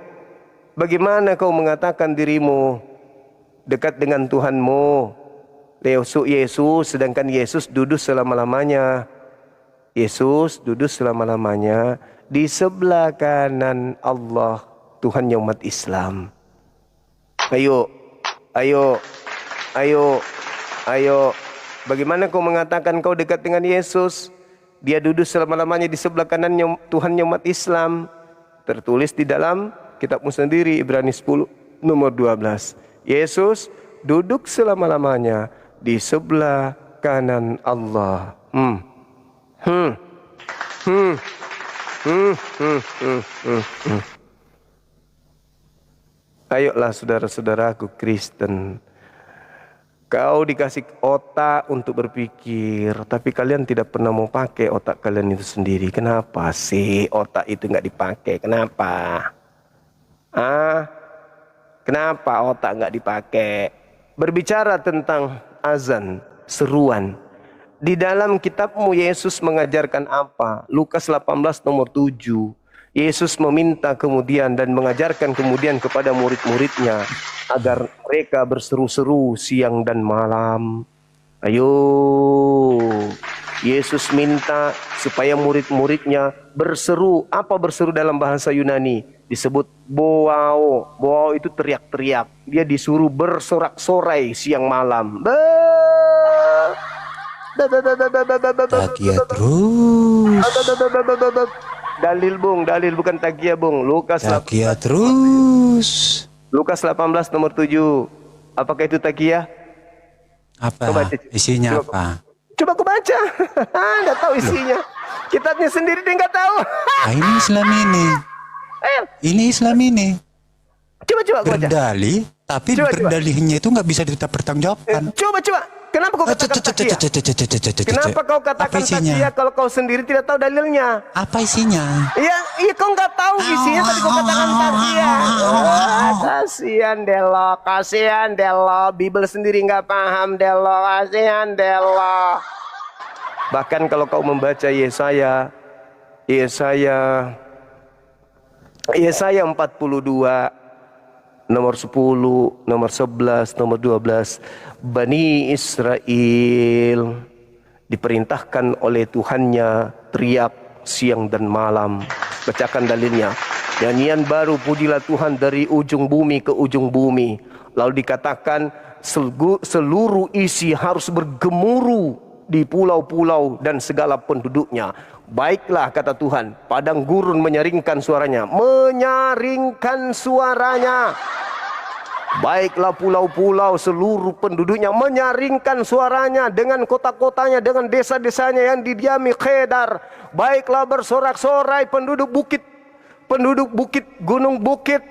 bagaimana kau mengatakan dirimu dekat dengan Tuhanmu? Yesus, sedangkan Yesus duduk selama-lamanya. Yesus duduk selama-lamanya di sebelah kanan Allah, Tuhannya umat Islam. Ayo. Bagaimana kau mengatakan kau dekat dengan Yesus? Dia duduk selama-lamanya di sebelah kanannya Tuhannya umat Islam. Tertulis di dalam kitabmu sendiri, Ibrani 10 nomor 12. Yesus duduk selama-lamanya di sebelah kanan Allah. Ayolah saudara-saudaraku Kristen. Kau dikasih otak untuk berpikir, tapi kalian tidak pernah mau pakai otak kalian itu sendiri. Kenapa sih otak itu nggak dipakai? Kenapa? Kenapa otak nggak dipakai? Berbicara tentang azan, seruan. Di dalam kitabmu Yesus mengajarkan apa? Lukas 18 nomor 7. Yesus meminta kemudian dan mengajarkan kemudian kepada murid-muridnya agar mereka berseru-seru siang dan malam. Ayo, Yesus minta supaya murid-muridnya berseru. Apa berseru dalam bahasa Yunani? Disebut boao. Boao itu teriak-teriak. Dia disuruh bersorak-sorai siang malam. Takia terus. Dalil bung, dalil bukan takia bung. Takia terus. Lukas 18 nomor 7. Apakah itu takia? Apa? Isinya apa? Coba aku baca. Nggak tahu isinya. Kitabnya sendiri dia nggak tahu. Ini Islam ini. Ini Islam ini. Coba aku baca. Berdalih, tapi berdalihnya itu nggak bisa kita pertanggungjawabkan. Coba. Kenapa kau katakan takia? Kenapa kau katakan takia kalau kau sendiri tidak tahu dalilnya? Apa isinya? Iya kau nggak tahu isinya tapi kau katakan takia. Kasihan Delo. Bible sendiri nggak paham Delo. Kasihan Delo. Bahkan kalau kau membaca Yesaya 42 nomor 10, nomor 11, nomor 12. Bani Israel diperintahkan oleh Tuhannya teriak siang dan malam. Bacakan dalilnya. Nyanyian baru pujilah Tuhan dari ujung bumi ke ujung bumi. Lalu dikatakan seluruh isi harus bergemuruh di pulau-pulau dan segala penduduknya. Baiklah kata Tuhan, padang gurun menyaringkan suaranya. Baiklah pulau-pulau seluruh penduduknya menyaringkan suaranya dengan kota-kotanya, dengan desa-desanya yang didiami Kedar. Baiklah bersorak-sorai penduduk bukit, gunung bukit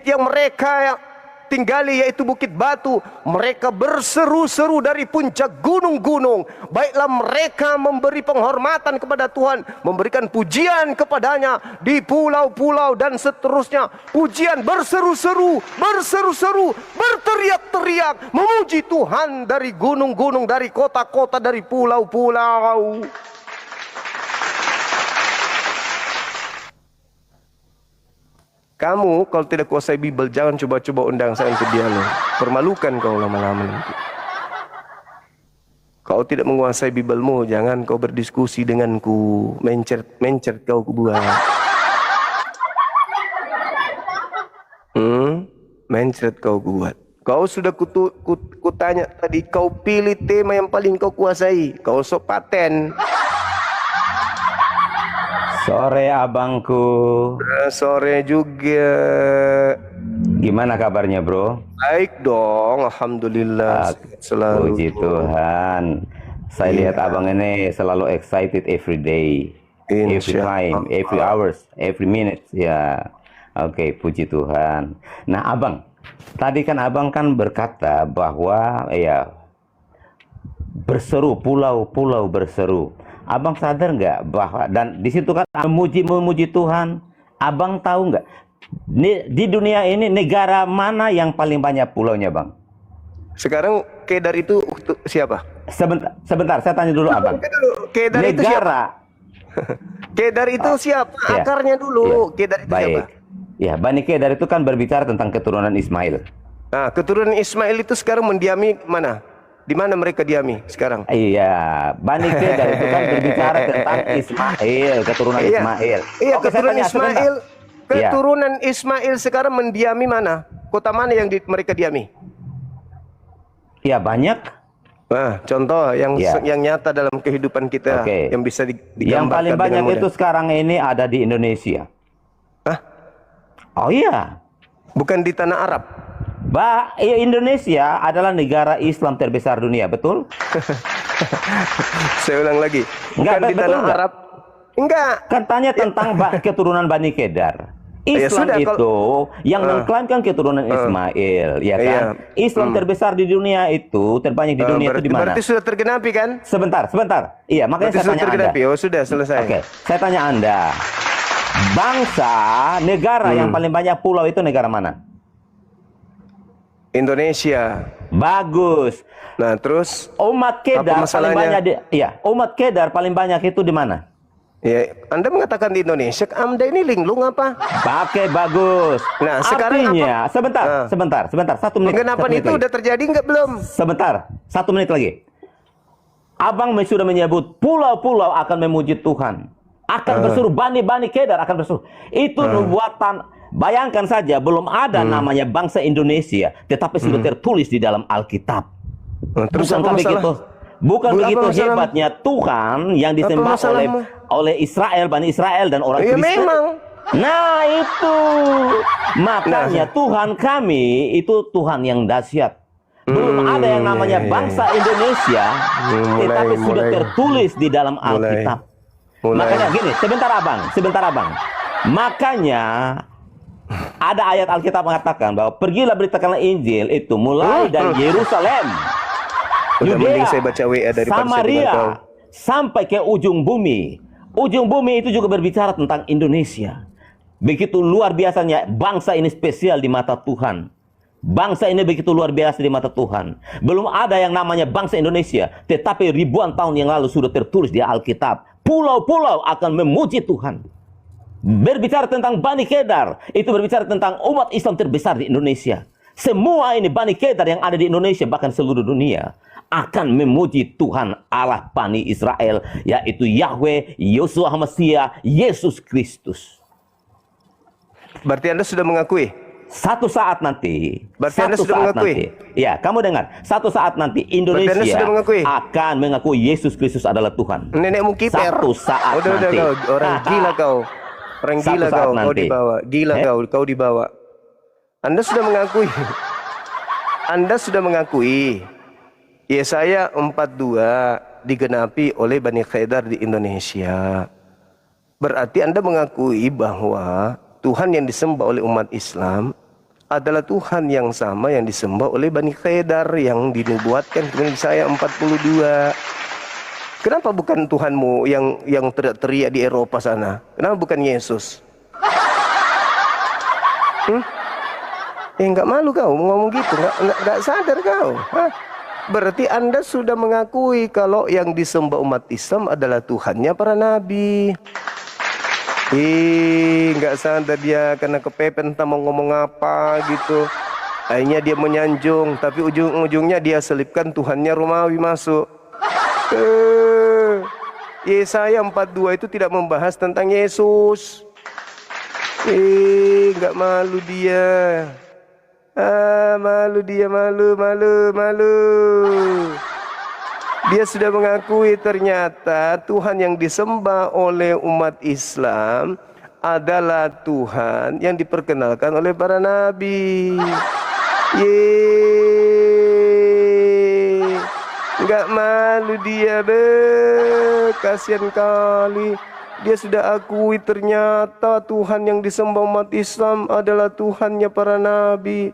yang mereka tinggali yaitu Bukit Batu. Mereka berseru-seru dari puncak gunung-gunung. Baiklah mereka memberi penghormatan kepada Tuhan, memberikan pujian kepadanya di pulau-pulau dan seterusnya. Pujian berseru-seru, berteriak-teriak, memuji Tuhan dari gunung-gunung, dari kota-kota, dari pulau-pulau. Kamu kalau tidak kuasai Bible, jangan coba-coba undang saya untuk dialog. Permalukan kau lama-lama nanti. Kau tidak menguasai Biblemu, jangan kau berdiskusi denganku. Mencert kau kubuat. Mencret kau kubuat. Kau sudah kutanya tadi, kau pilih tema yang paling kau kuasai. Kau sok paten. Sore abangku. Sore juga. Gimana kabarnya bro? Baik dong, alhamdulillah. Selalu. Puji Tuhan. Saya lihat abang ini selalu excited every day, every time, every hours, every minute. Ya, oke, puji Tuhan. Nah abang, tadi kan abang kan berkata bahwa ya berseru, pulau-pulau berseru. Abang sadar nggak bahwa dan di situ kan memuji Tuhan. Abang tahu nggak di dunia ini negara mana yang paling banyak pulaunya bang? Sekarang Kedar itu siapa? Sebentar, saya tanya dulu abang. Kedar negara. Itu siapa? Kedar itu siapa? Akarnya dulu. Ya. Kedar itu baik. siapa? Ya, Bani Kedar itu kan berbicara tentang keturunan Ismail. Nah, keturunan Ismail itu sekarang mendiami mana? Di mana mereka diami sekarang? Iya, Bani Kedar itu kan berbicara tentang Ismail, keturunan Ismail. Iya, oke, keturunan Ismail. Keturunan ya. Ismail sekarang mendiami mana? Kota mana yang mereka diami? Iya, banyak. Nah, contoh yang Ya. yang nyata dalam kehidupan kita Oke. yang bisa Yang digambarkan paling banyak dengan mudah. itu sekarang ini ada di Indonesia. Hah? Oh iya. Bukan di tanah Arab. Indonesia adalah negara Islam terbesar dunia, betul? Saya ulang lagi. Bukan Enggak, di betul tanah enggak? Arab. Enggak. Kan tanya tentang keturunan Bani Kedar. Ya Islam sudah, itu yang mengklaim kan keturunan Ismail, ya kan? Iya. Islam terbesar di dunia itu, terbanyak di dunia itu di mana? Berarti sudah tergenapi kan? Sebentar. Iya, makanya Berarti saya sudah tanya Anda. tergenapi. Oh, sudah selesai. Oke, saya tanya Anda. Bangsa, negara yang paling banyak pulau itu negara mana? Indonesia. Bagus. Nah, terus Umat Kedar paling masalahnya? banyak umat Kedar paling banyak itu di mana? ya Anda mengatakan di Indonesia, Anda ini linglung apa? Pakai bagus. Nah, sekarang Artinya, sebentar, 1 menit. Penggenapan 1 menit itu lagi. udah terjadi enggak belum? Sebentar, 1 menit lagi. Abang sudah menyebut pulau-pulau akan memuji Tuhan. Akan bersuruh, Bani Kedar akan bersuruh. Itu nubuatan. Bayangkan saja, belum ada namanya bangsa Indonesia, tetapi sudah tertulis di dalam Alkitab. Terus apa Bukankah masalah? begitu? Bukan Apa begitu masalahmu? hebatnya Tuhan yang disembah masalahmu? oleh Israel, Bani Israel dan orang Ya Kristen. memang. Nah itu makanya Tuhan kami itu Tuhan yang dahsyat. Belum ada yang namanya bangsa Indonesia, tetapi sudah tertulis di dalam Alkitab. Makanya gini, sebentar abang. Makanya ada ayat Alkitab mengatakan bahwa pergilah beritakanlah Injil itu mulai dari Yerusalem, Udah mending Yudea, saya baca WA daripada saya dengar kau. Samaria, sampai ke ujung bumi. Ujung bumi itu juga berbicara tentang Indonesia. Begitu luar biasanya bangsa ini spesial di mata Tuhan. Bangsa ini begitu luar biasa di mata Tuhan. Belum ada yang namanya bangsa Indonesia, tetapi ribuan tahun yang lalu sudah tertulis di Alkitab. Pulau-pulau akan memuji Tuhan. Berbicara tentang Bani Kedar, itu berbicara tentang umat Islam terbesar di Indonesia. Semua ini Bani Kedar yang ada di Indonesia, bahkan seluruh dunia, akan memuji Tuhan Allah Bani Israel, yaitu Yahweh, Yeshua HaMashiach, Yesus Kristus. Berarti Anda sudah mengakui? Satu saat nanti, Berarti Anda sudah mengakui? Ya, kamu dengar. Satu saat nanti Indonesia Anda sudah mengakui? akan mengakui Yesus Kristus adalah Tuhan. Nenekmu kiper. Satu saat udah nanti. kau orang gila kau. Orang Satu gila saat kau nanti. dibawa. Gila kau dibawa. Anda sudah mengakui. Anda sudah mengakui. Yesaya 42 digenapi oleh Bani Kedar di Indonesia. Berarti Anda mengakui bahwa Tuhan yang disembah oleh umat Islam adalah Tuhan yang sama yang disembah oleh Bani Kedar yang dinubuatkan kemudian Yesaya 42. Kenapa bukan Tuhanmu yang teriak di Eropa sana? Kenapa bukan Yesus? Enggak malu kau ngomong gitu, enggak sadar kau. Hah? Berarti Anda sudah mengakui kalau yang disembah umat Islam adalah Tuhannya para nabi. Enggak sadar dia karena kepepet entah mau ngomong apa gitu. Akhirnya dia menyanjung, tapi ujung-ujungnya dia selipkan Tuhannya Romawi masuk. Yesaya 42 itu tidak membahas tentang Yesus. Enggak malu dia. Malu dia, malu. Dia sudah mengakui ternyata Tuhan yang disembah oleh umat Islam adalah Tuhan yang diperkenalkan oleh para nabi. Enggak malu dia, kasihan kali. Dia sudah akui ternyata Tuhan yang disembah umat Islam adalah Tuhannya para nabi.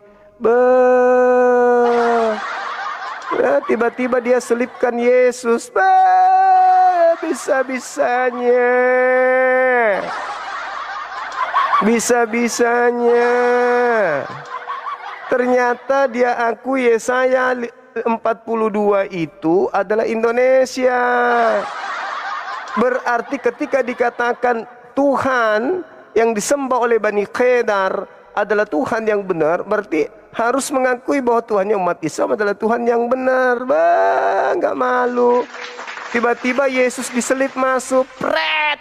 Tiba-tiba dia selipkan Yesus. Bisa-bisanya. Ternyata dia akui Yesaya 42 itu adalah Indonesia. Berarti ketika dikatakan Tuhan yang disembah oleh Bani Kedar adalah Tuhan yang benar, berarti harus mengakui bahwa Tuhannya umat Islam adalah Tuhan yang benar. Nggak malu. Tiba-tiba Yesus diselip masuk. Pret.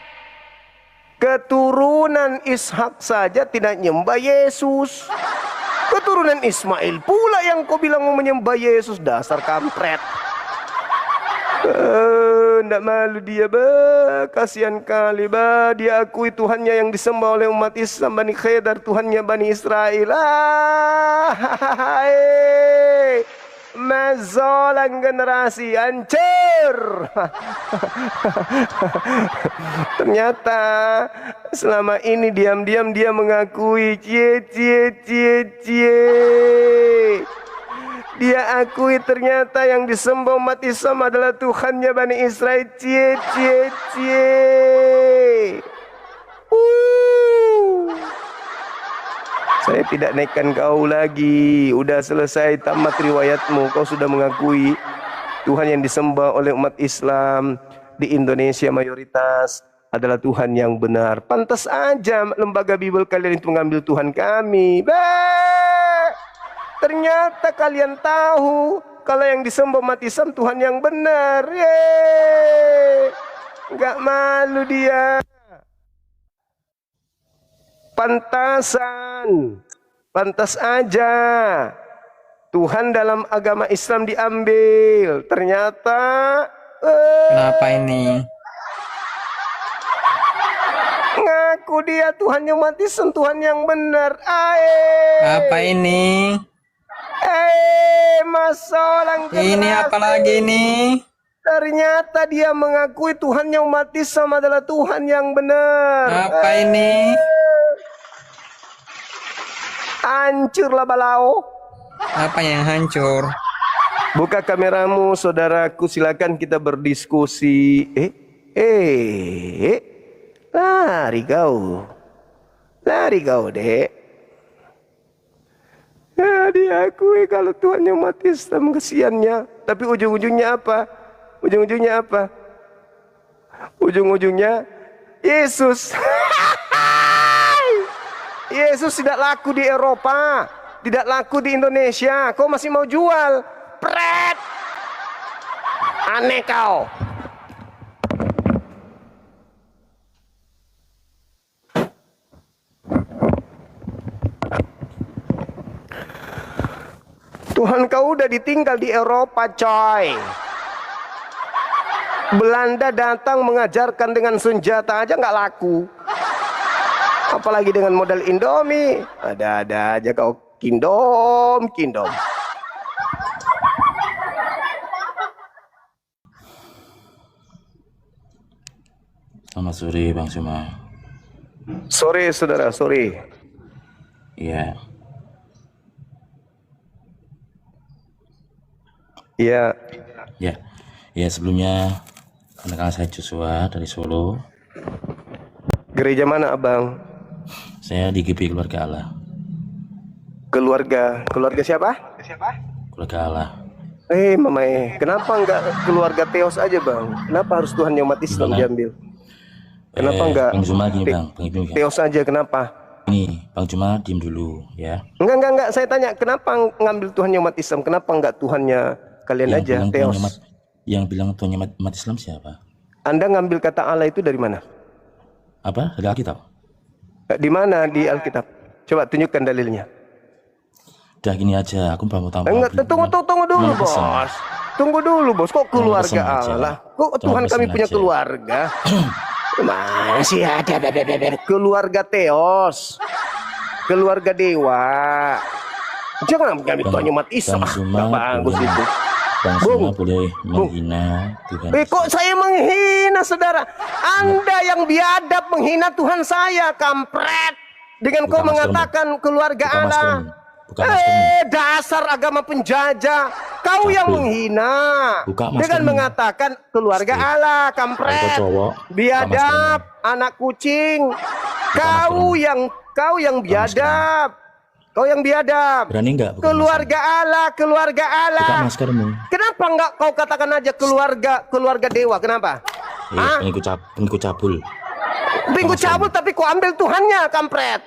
Keturunan Ishak saja tidak nyembah Yesus. Keturunan Ismail pula yang kau bilang mau menyembah Yesus. Dasar kampret. Nggak malu dia, kasihan kali, dia akui Tuhannya yang disembah oleh umat Islam Bani Khedar, Tuhannya Bani Israel. Mazolan generasi hancur. Ternyata selama ini diam-diam dia mengakui dia akui ternyata yang disembah umat Islam adalah Tuhannya Bani Israel. Saya tidak naikkan kau lagi. Udah selesai, tamat riwayatmu. Kau sudah mengakui Tuhan yang disembah oleh umat Islam di Indonesia mayoritas adalah Tuhan yang benar. Pantas aja lembaga Bible kalian itu mengambil Tuhan kami. Ternyata kalian tahu kalau yang disembah umat Islam Tuhan yang benar. Nggak malu dia. Pantas aja Tuhan dalam agama Islam diambil. Ternyata Kenapa ini? ngaku dia Tuhan yang umat Islam, Tuhan yang benar. Apa ini? Masalah Ini apa lagi ini? ternyata dia mengakui Tuhan yang umat Islam adalah Tuhan yang benar. Apa ini? Hancurlah balau. Apa yang hancur? Buka kameramu, saudaraku, silakan kita berdiskusi. Lari kau, dek. Diakui kalau Tuhan yang umat Islam, kesiannya. Tapi ujung-ujungnya apa? Ujung-ujungnya Yesus. Yesus tidak laku di Eropa, tidak laku di Indonesia. Kau masih mau jual? Pret! Aneh kau. Tuhan kau udah ditinggal di Eropa, coy. Belanda datang mengajarkan dengan senjata aja nggak laku. Apalagi dengan modal Indomie. Ada-ada aja kau, kingdom. Selamat sore Bang Suma. Sore saudara, sore. Iya. Ya, Ya sebelumnya kenalkan saya Joshua dari Solo. gereja mana abang? Saya di GP Keluarga Allah. Keluarga siapa? Keluarga Allah. Mama, kenapa enggak keluarga Teos aja bang? Kenapa harus Tuhan yang umat Islam Gimana? diambil? Kenapa enggak Bang Juma gini Bang, Bang Ibnu. Teos aja, kenapa? Ini Bang Juma diem dulu ya. Enggak, saya tanya kenapa ngambil Tuhan yang umat Islam? Kenapa enggak Tuhannya kalian aja, Teos? Yang bilang Tuhannya umat Islam siapa? Anda ngambil kata Allah itu dari mana? Apa? Dari Alkitab? Di mana di Alkitab? Coba tunjukkan dalilnya. Udah gini aja, aku mau tahu. Enggak, tunggu dulu bos. Tunggu dulu bos, kok keluarga Allah? Kok Tuhan kami punya keluarga? Masih ada keluarga Teos, keluarga dewa. Jangan mengambil Tuhan umat Islam. Nggak bagus itu. Bang Suma boleh menghina Tuhan. Kok saya menghina saudara? Anda yang biadab menghina Tuhan saya, kampret. Dengan kau mengatakan keluarga Allah. Dasar agama penjajah. Kau yang menghina dengan mengatakan keluarga Allah, kampret. Biadab, anak kucing. Kau yang biadab. Kau yang biadab. Berani enggak? Keluarga Allah. Buka maskermu. Kenapa enggak kau katakan aja keluarga dewa? Kenapa? Pengikut cabul. Pengikut cabul tapi kau ambil Tuhannya, kampret.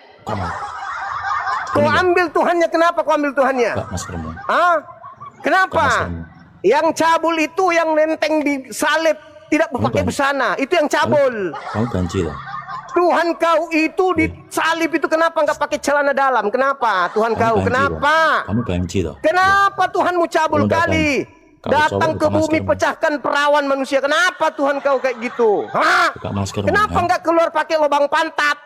Kau ambil Tuhannya, kenapa kau ambil Tuhannya? Buka maskermu. Kenapa? Yang cabul itu yang nenteng di salib, tidak pakai busana, itu yang cabul. Kamu ganjil. Tuhan kau itu di salib itu kenapa nggak pakai celana dalam? Kenapa? Tuhan kau kenapa? Kamu banci toh? Kenapa Tuhanmu cabul kali? Datang ke bumi pecahkan perawan manusia. Kenapa Tuhan kau kayak gitu? Hah? Kenapa enggak keluar pakai lubang pantat?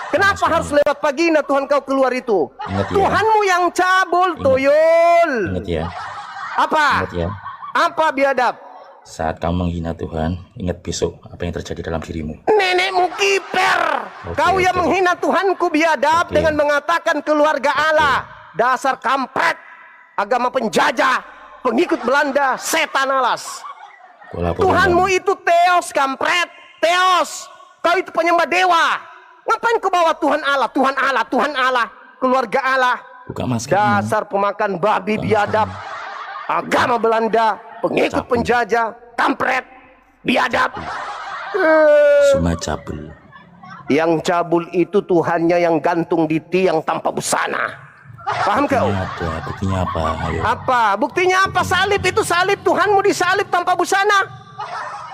Kenapa harus lewat vagina Tuhan kau keluar itu? Tuhanmu yang cabul, toyol. Ingat ya. Apa? Ingat ya. Apa biadab? Saat kamu menghina Tuhan, ingat besok apa yang terjadi dalam dirimu. Nenekmu kiper. Kau yang menghina Tuhanku biadab dengan mengatakan keluarga Allah. Dasar kampret, agama penjajah, pengikut Belanda, setan alas. Tuhanmu itu Theos, kampret. Theos. Kau itu penyembah dewa. Ngapain kau bawa Tuhan Allah, Tuhan Allah, Tuhan Allah, keluarga Allah? Buka masker. Dasar pemakan babi biadab. Agama Belanda, pengikut penjajah, kampret, biadab. Semua cabul. Yang cabul itu Tuhannya yang gantung di tiang tanpa busana. Paham kau? Ada buktinya apa? Ayo. Apa? Buktinya apa? Salib itu salib. Tuhanmu disalib tanpa busana.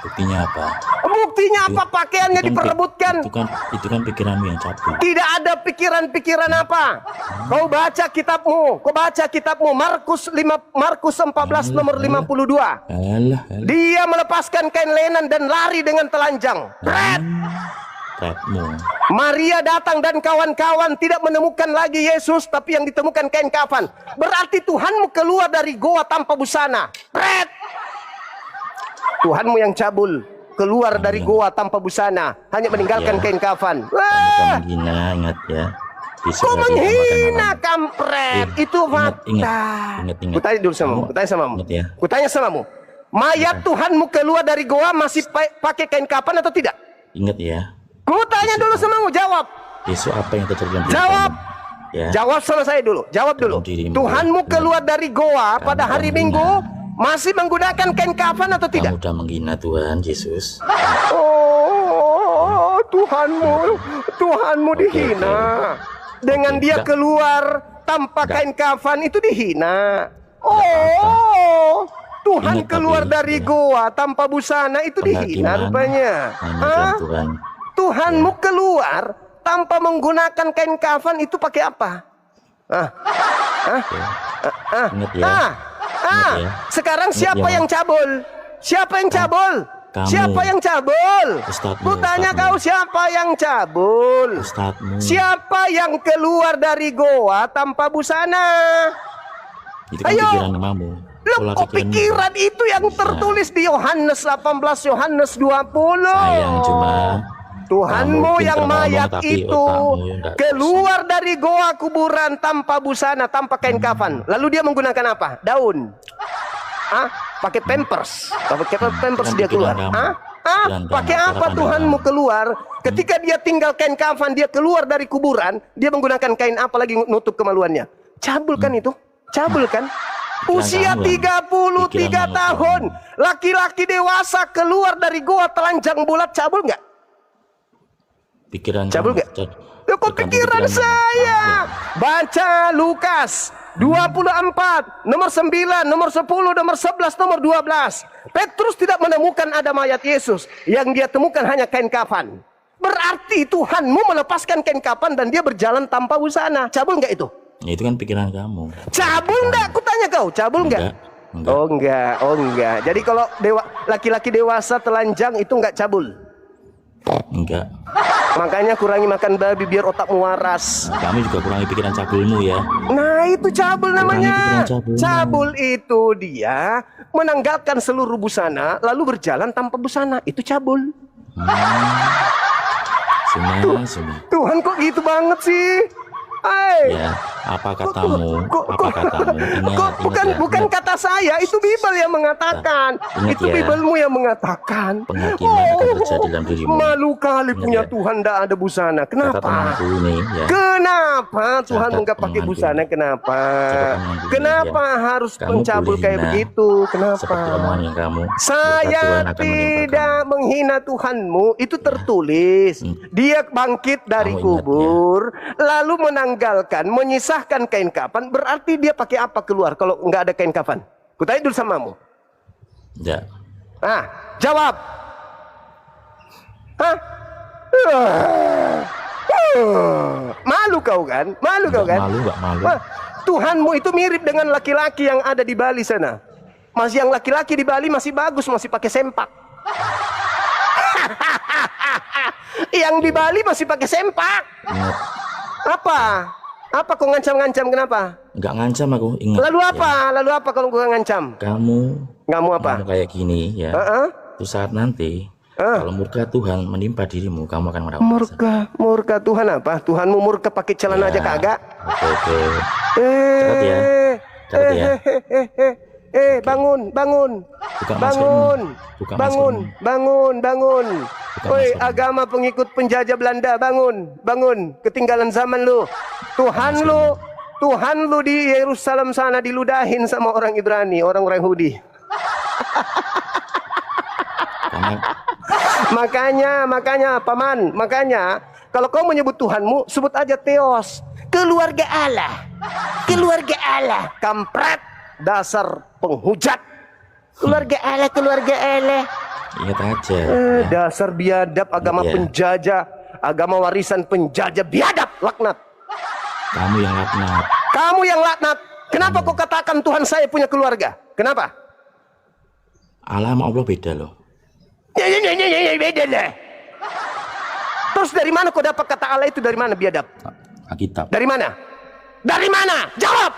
Buktinya apa? Buktinya apa? Pakaiannya diperebutkan. Itu kan pikiranmu yang cabul. Tidak ada pikiran-pikiran apa. Kau baca kitabmu. Kau baca kitabmu. Markus 14 nomor 52. Alah. Dia melepaskan kain lenan dan lari dengan telanjang. Maria datang dan kawan-kawan tidak menemukan lagi Yesus, tapi yang ditemukan kain kafan. Berarti Tuhanmu keluar dari goa tanpa busana. Tuhanmu yang cabul keluar dari goa tanpa busana, hanya meninggalkan kain kafan. Wah, menghina, ingat ya. Kau menghina, kampret. Itu fakta. Ingat. Kutanya dulu samamu. Kutanya samamu. Ya. Kutanya samamu. Mayat Tuhanmu keluar dari goa masih pakai kain kafan atau tidak? Ingat ya. Kutanya dulu samamu, jawab. Besok apa yang terjadi dalam jawab. Ya. Jawab sama saya dulu. Jawab dulu. Tuhanmu keluar dari goa pada hari Minggu masih menggunakan kain kafan atau tidak? Kamu sudah menghina Tuhan Yesus. Oh, Tuhanmu dihina. Dengan dia keluar tanpa kain kafan itu dihina. Oh, Tuhan keluar dari goa tanpa busana itu dihina rupanya. Tuhanmu keluar tanpa menggunakan kain kafan itu pakai apa? Sekarang siapa yang cabul? Siapa yang cabul? Siapa yang cabul? Kutanya kau, siapa yang cabul? Siapa yang keluar dari goa tanpa busana? Ayo. Loh, kok pikiran itu yang tertulis di Yohanes 18, Yohanes 20. Sayang cuma Tuhanmu yang mayat itu keluar dari goa kuburan tanpa busana, tanpa kain kafan. Lalu dia menggunakan apa? Daun. Pakai pampers. Pakai pampers dia keluar. Pakai apa Tuhanmu keluar? Ketika dia tinggal kain kafan, dia keluar dari kuburan, dia menggunakan kain apa lagi nutup kemaluannya? Cabul kan itu? Cabul kan? Usia 33 tahun, laki-laki dewasa keluar dari goa telanjang bulat, cabul nggak? Pikiran cabul nggak? Kok pikiran saya? Baca Lukas 24, nomor 9, nomor 10, nomor 11, nomor 12. Petrus tidak menemukan ada mayat Yesus. Yang dia temukan hanya kain kafan. Berarti Tuhanmu melepaskan kain kafan dan dia berjalan tanpa busana. Cabul nggak itu? Ya, itu kan pikiran kamu. Cabul enggak? Aku tanya kau, cabul enggak? Enggak. Oh enggak. Jadi kalau laki-laki dewasa telanjang itu enggak cabul? Enggak. Makanya kurangi makan babi biar otakmu waras. Kami juga kurangi pikiran cabulmu ya. Nah, itu cabul namanya. Cabul itu dia menanggalkan seluruh busana lalu berjalan tanpa busana. Itu cabul. Tuhan kok gitu banget sih? Ya, apa katamu? Bukan kata saya, itu Bible yang mengatakan. Itu Biblemu yang mengatakan. Penghakiman akan terjadi dalam dirimu. Malu kali punya Tuhan tidak ada busana. Kenapa? Kenapa Tuhan enggak pakai busana? Kenapa? Kenapa harus mencabul kayak begitu? Kenapa? Saya tidak menghina Tuhanmu. Itu tertulis. Dia bangkit dari kubur, lalu menyisahkan kain kafan. Berarti dia pakai apa keluar kalau nggak ada kain kafan? Kutanya dulu samamu. Ya. Jawab. Malu kau kan? Malu kau kan? Malu nggak malu? Tuhanmu itu mirip dengan laki-laki yang ada di Bali sana. Masih yang laki-laki di Bali masih bagus, masih pakai sempak. Yang di Bali masih pakai sempak. Ingat. Apa? Apa kau ngancam-ngancam, kenapa? Nggak ngancam aku, ingat. Lalu apa? Ya. Lalu apa kalau gua ngancam? Kamu Apa? kayak gini ya. Itu saat nanti kalau murka Tuhan menimpa dirimu, kamu akan merasakan. Murka Tuhan apa? Tuhanmu murka pakai celana aja kagak? Oke. Catat ya. Catat ya. Bangun. Buka maskermu. Buka Bangun. Buka Woi, maskermu. agama pengikut penjajah Belanda, bangun. Ketinggalan zaman lu. Tuhan lu di Yerusalem sana diludahin sama orang Ibrani, orang Yahudi. Makanya paman, kalau kau menyebut Tuhanmu, sebut aja Theos, keluarga Allah, kampret, dasar penghujat, keluarga Allah. Ingat aja. Dasar biadab, agama penjajah, agama warisan penjajah, biadab, laknat. Kamu yang laknat. Kenapa kau katakan Tuhan saya punya keluarga? Kenapa? Allah sama Allah beda loh. Beda lah. Terus dari mana kau dapat kata Allah itu, dari mana biadab? Alkitab. Dari mana? Jawab.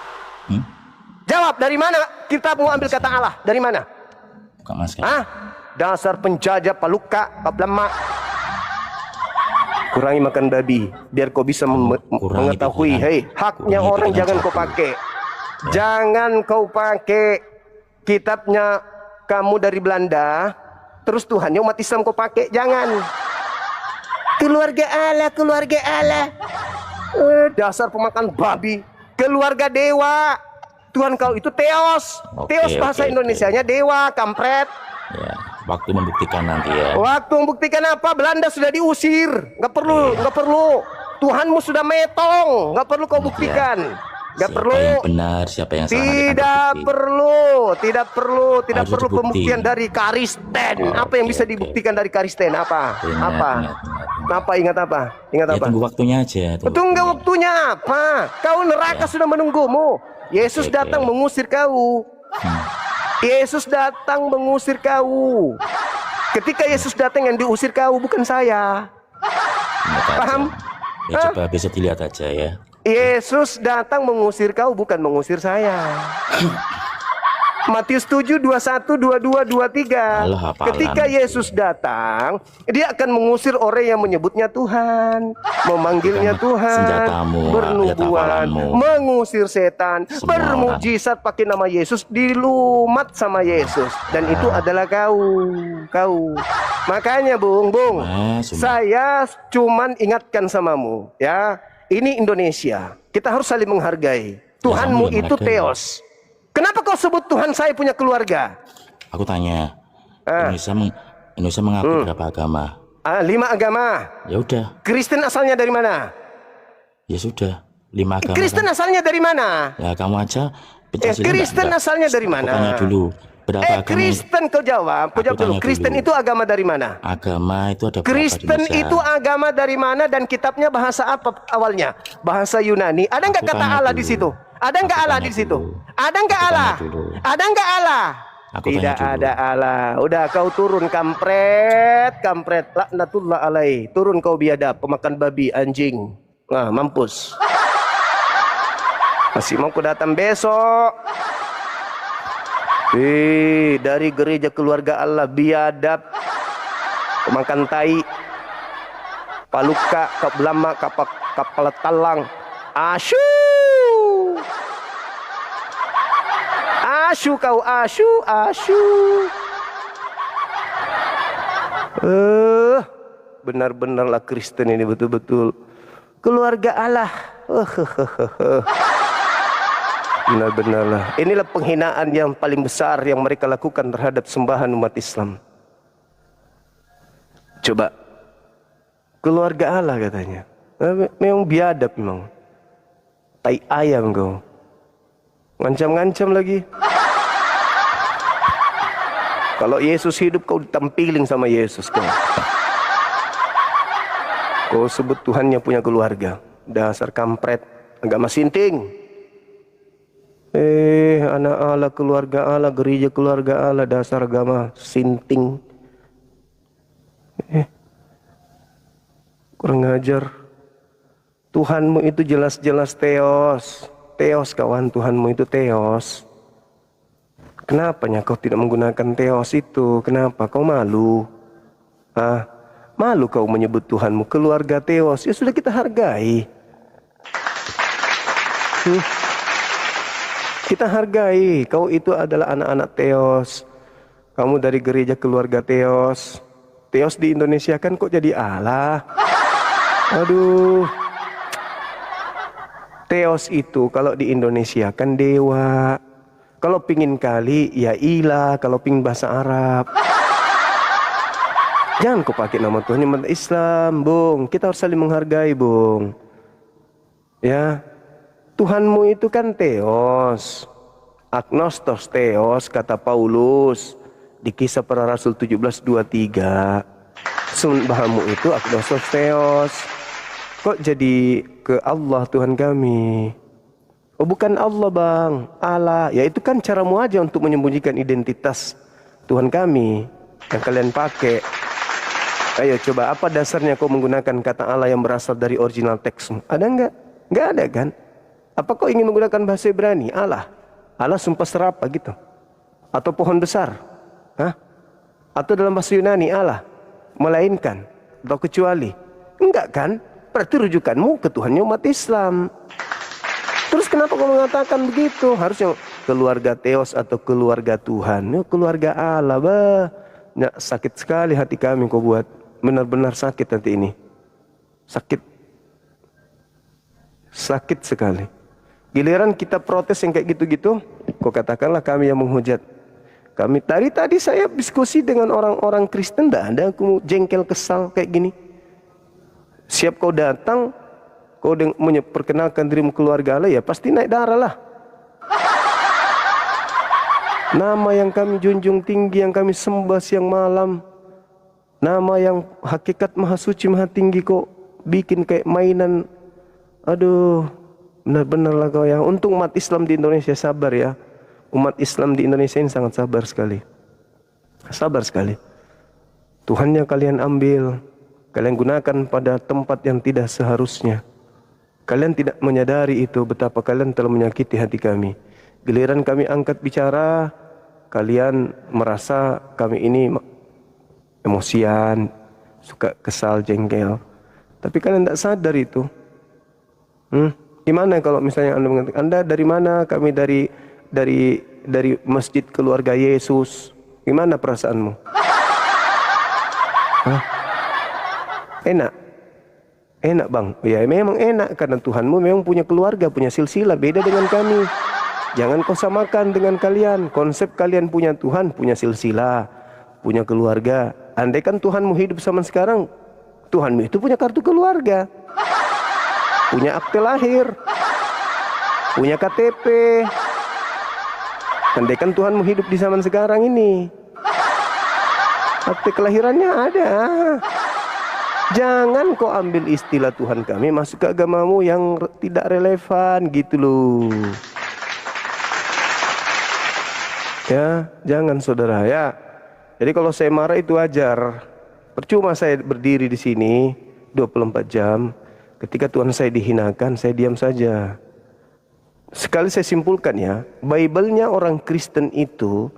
Jawab, dari mana kita mau ambil kata Allah? Dari mana? Buka masker. Dasar penjajah paluka, pablama. Kurangi makan babi biar kau bisa mengetahui, haknya orang jangan kau pakai. Jangan kau pakai kitabnya kamu dari Belanda, terus Tuhannya umat Islam kau pakai, jangan. Keluarga Allah. Dasar pemakan babi. Keluarga dewa. Tuhan kau itu Theos. Theos bahasa Indonesianya dewa, kampret. Ya, waktu membuktikan nanti ya. Waktu membuktikan apa? Belanda sudah diusir. Nggak perlu. Tuhanmu sudah metong. Nggak perlu kau buktikan. Nggak perlu. Siapa yang benar, siapa yang salah. Tidak perlu dibukti. pembuktian dari Kristen. Apa yang bisa dibuktikan dari Kristen? Apa? Ingat apa? Tunggu waktunya aja. Tunggu waktunya apa? Kau neraka sudah menunggumu. Yesus datang mengusir kau. Ketika Yesus datang, yang diusir kau bukan saya. Paham? Ya, coba bisa dilihat aja ya. Yesus datang mengusir kau, bukan mengusir saya. Matius 7, 21, 22, 23. Ketika Yesus datang, dia akan mengusir orang yang menyebutnya Tuhan, memanggilnya Tuhan, bernubuat, mengusir setan, bermujizat pakai nama Yesus, dilumat sama Yesus. Dan itu adalah kau. Makanya Bung, saya cuman ingatkan samamu ya. Ini Indonesia, kita harus saling menghargai. Tuhanmu itu Theos. Kenapa kau sebut Tuhan saya punya keluarga? Aku tanya. Indonesia mengakui berapa agama? 5 agama. Ya udah. Kristen asalnya dari mana? Ya sudah. 5 agama. Kristen asalnya dari mana? Ya kamu aja. Kristen asalnya dari mana? Aku tanya dulu. Berapa agama? Kristen kau jawab. Kau jawab dulu. Kristen itu agama dari mana? Agama itu ada berapa? Kristen itu agama dari mana dan kitabnya bahasa apa awalnya? Bahasa Yunani. Ada nggak kata Allah di situ? Ada nggak Allah di situ? Ada nggak Allah? Ada nggak Allah? Tidak ada Allah. Udah kau turun kampret, laknatullah alaih. Turun kau biadab, pemakan babi, anjing. Nah, mampus. Masih mau ku datang besok. Dari gereja keluarga Allah, biadab, pemakan tai, paluka, kablama, kapal talang, asu kau, asu. Benar-benarlah Kristen ini betul-betul keluarga Allah. Benar-benarlah. Inilah penghinaan yang paling besar yang mereka lakukan terhadap sembahan umat Islam. Coba, keluarga Allah katanya. Memang biadab memang. Tai ayam kau. Ngancam-ngancam lagi. Kalau Yesus hidup kau ditampilin sama Yesus kau. Kau sebut Tuhannya punya keluarga. Dasar kampret, agama sinting. anak Allah, keluarga Allah, gereja keluarga Allah, dasar agama sinting. Kurang ngajar. Tuhanmu itu jelas-jelas teos. Teos kawan, Tuhanmu itu teos. Kenapanya kau tidak menggunakan teos itu? Kenapa? Kau malu? Malu kau menyebut Tuhanmu keluarga teos? Ya sudah, kita hargai. Kita hargai. Kau itu adalah anak-anak teos. Kamu dari gereja keluarga teos. Teos di Indonesia kan kok jadi Allah? Aduh. Teos itu kalau di Indonesia kan dewa. Kalau pingin kali ya ilah, kalau pingin bahasa Arab. Jangan kau pakai nama Tuhan umat Islam, Bung. Kita harus saling menghargai, Bung. Ya. Tuhanmu itu kan teos. Agnostos teos kata Paulus di Kisah Para Rasul 17:23. Sembahamu itu agnostos teos. Kok jadi ke Allah Tuhan kami? Oh bukan Allah bang, Allah. Ya itu kan caramu aja untuk menyembunyikan identitas Tuhan kami yang kalian pakai. Ayo coba, apa dasarnya kau menggunakan kata Allah yang berasal dari original teksmu? Ada enggak? Enggak ada kan? Apa kau ingin menggunakan bahasa Ibrani? Allah. Allah sumpah serapa gitu. Atau pohon besar. Atau dalam bahasa Yunani Allah. Melainkan. Atau kecuali. Enggak kan? Berarti rujukanmu ke Tuhannya umat Islam. Terus kenapa kau mengatakan begitu? Harusnya keluarga teos atau keluarga Tuhan. Ya, keluarga Allah. Ya, sakit sekali hati kami kau buat. Benar-benar sakit hati ini. Sakit. Sakit sekali. Giliran kita protes yang kayak gitu-gitu, kau katakanlah kami yang menghujat. Kami tadi saya diskusi dengan orang-orang Kristen, tidak ada aku jengkel kesal kayak gini. Siap kau datang, kau memperkenalkan dirimu keluarga Allah, ya pasti naik darah lah. Nama yang kami junjung tinggi, yang kami sembah siang malam, nama yang hakikat maha suci maha tinggi, kok bikin kayak mainan. Aduh, benar-benar lah kau ya. Untung umat Islam di Indonesia sabar ya. Umat Islam di Indonesia ini sangat sabar sekali. Sabar sekali. Tuhannya kalian ambil, kalian gunakan pada tempat yang tidak seharusnya. Kalian tidak menyadari itu, betapa kalian telah menyakiti hati kami. Giliran kami angkat bicara, kalian merasa kami ini emosian, suka kesal, jengkel. Tapi kalian tidak sadar itu. Gimana kalau misalnya Anda mengatakan, Anda dari mana? Kami dari Masjid Keluarga Yesus. Gimana perasaanmu? Enak? Enak bang? Ya memang enak, karena Tuhanmu memang punya keluarga, punya silsilah, beda dengan kami. Jangan kau samakan dengan kalian. Konsep kalian punya Tuhan, punya silsilah, punya keluarga. Andai kan Tuhanmu hidup zaman sekarang, Tuhanmu itu punya kartu keluarga, punya akte lahir, punya KTP. Andai kan Tuhanmu hidup di zaman sekarang ini, akte kelahirannya ada. Jangan kau ambil istilah Tuhan kami masuk ke agamamu yang tidak relevan gitu loh. Ya, jangan saudara ya. Jadi kalau saya marah itu wajar. Percuma saya berdiri di sini 24 jam. Ketika Tuhan saya dihinakan, saya diam saja. Sekali saya simpulkan ya, Bible-nya orang Kristen itu,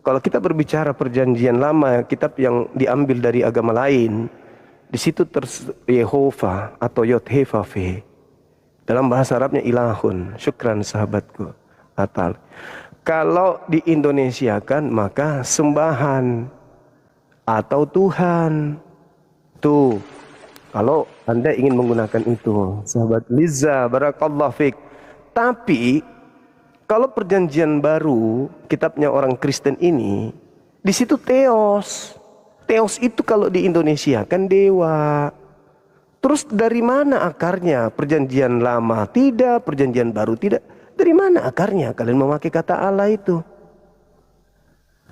kalau kita berbicara perjanjian lama, kitab yang diambil dari agama lain, di situ Yehova atau Yod-He-Vav-He. Dalam bahasa Arabnya ilahun. Syukran sahabatku. Atal. Kalau di Indonesia kan maka sembahan atau Tuhan. Tuh. Kalau Anda ingin menggunakan itu, sahabat Liza, barakallahu fik. Tapi kalau perjanjian baru, kitabnya orang Kristen ini, di situ teos. Teos itu kalau di Indonesia kan dewa. Terus dari mana akarnya? Perjanjian lama tidak, perjanjian baru tidak. Dari mana akarnya kalian memakai kata Allah itu?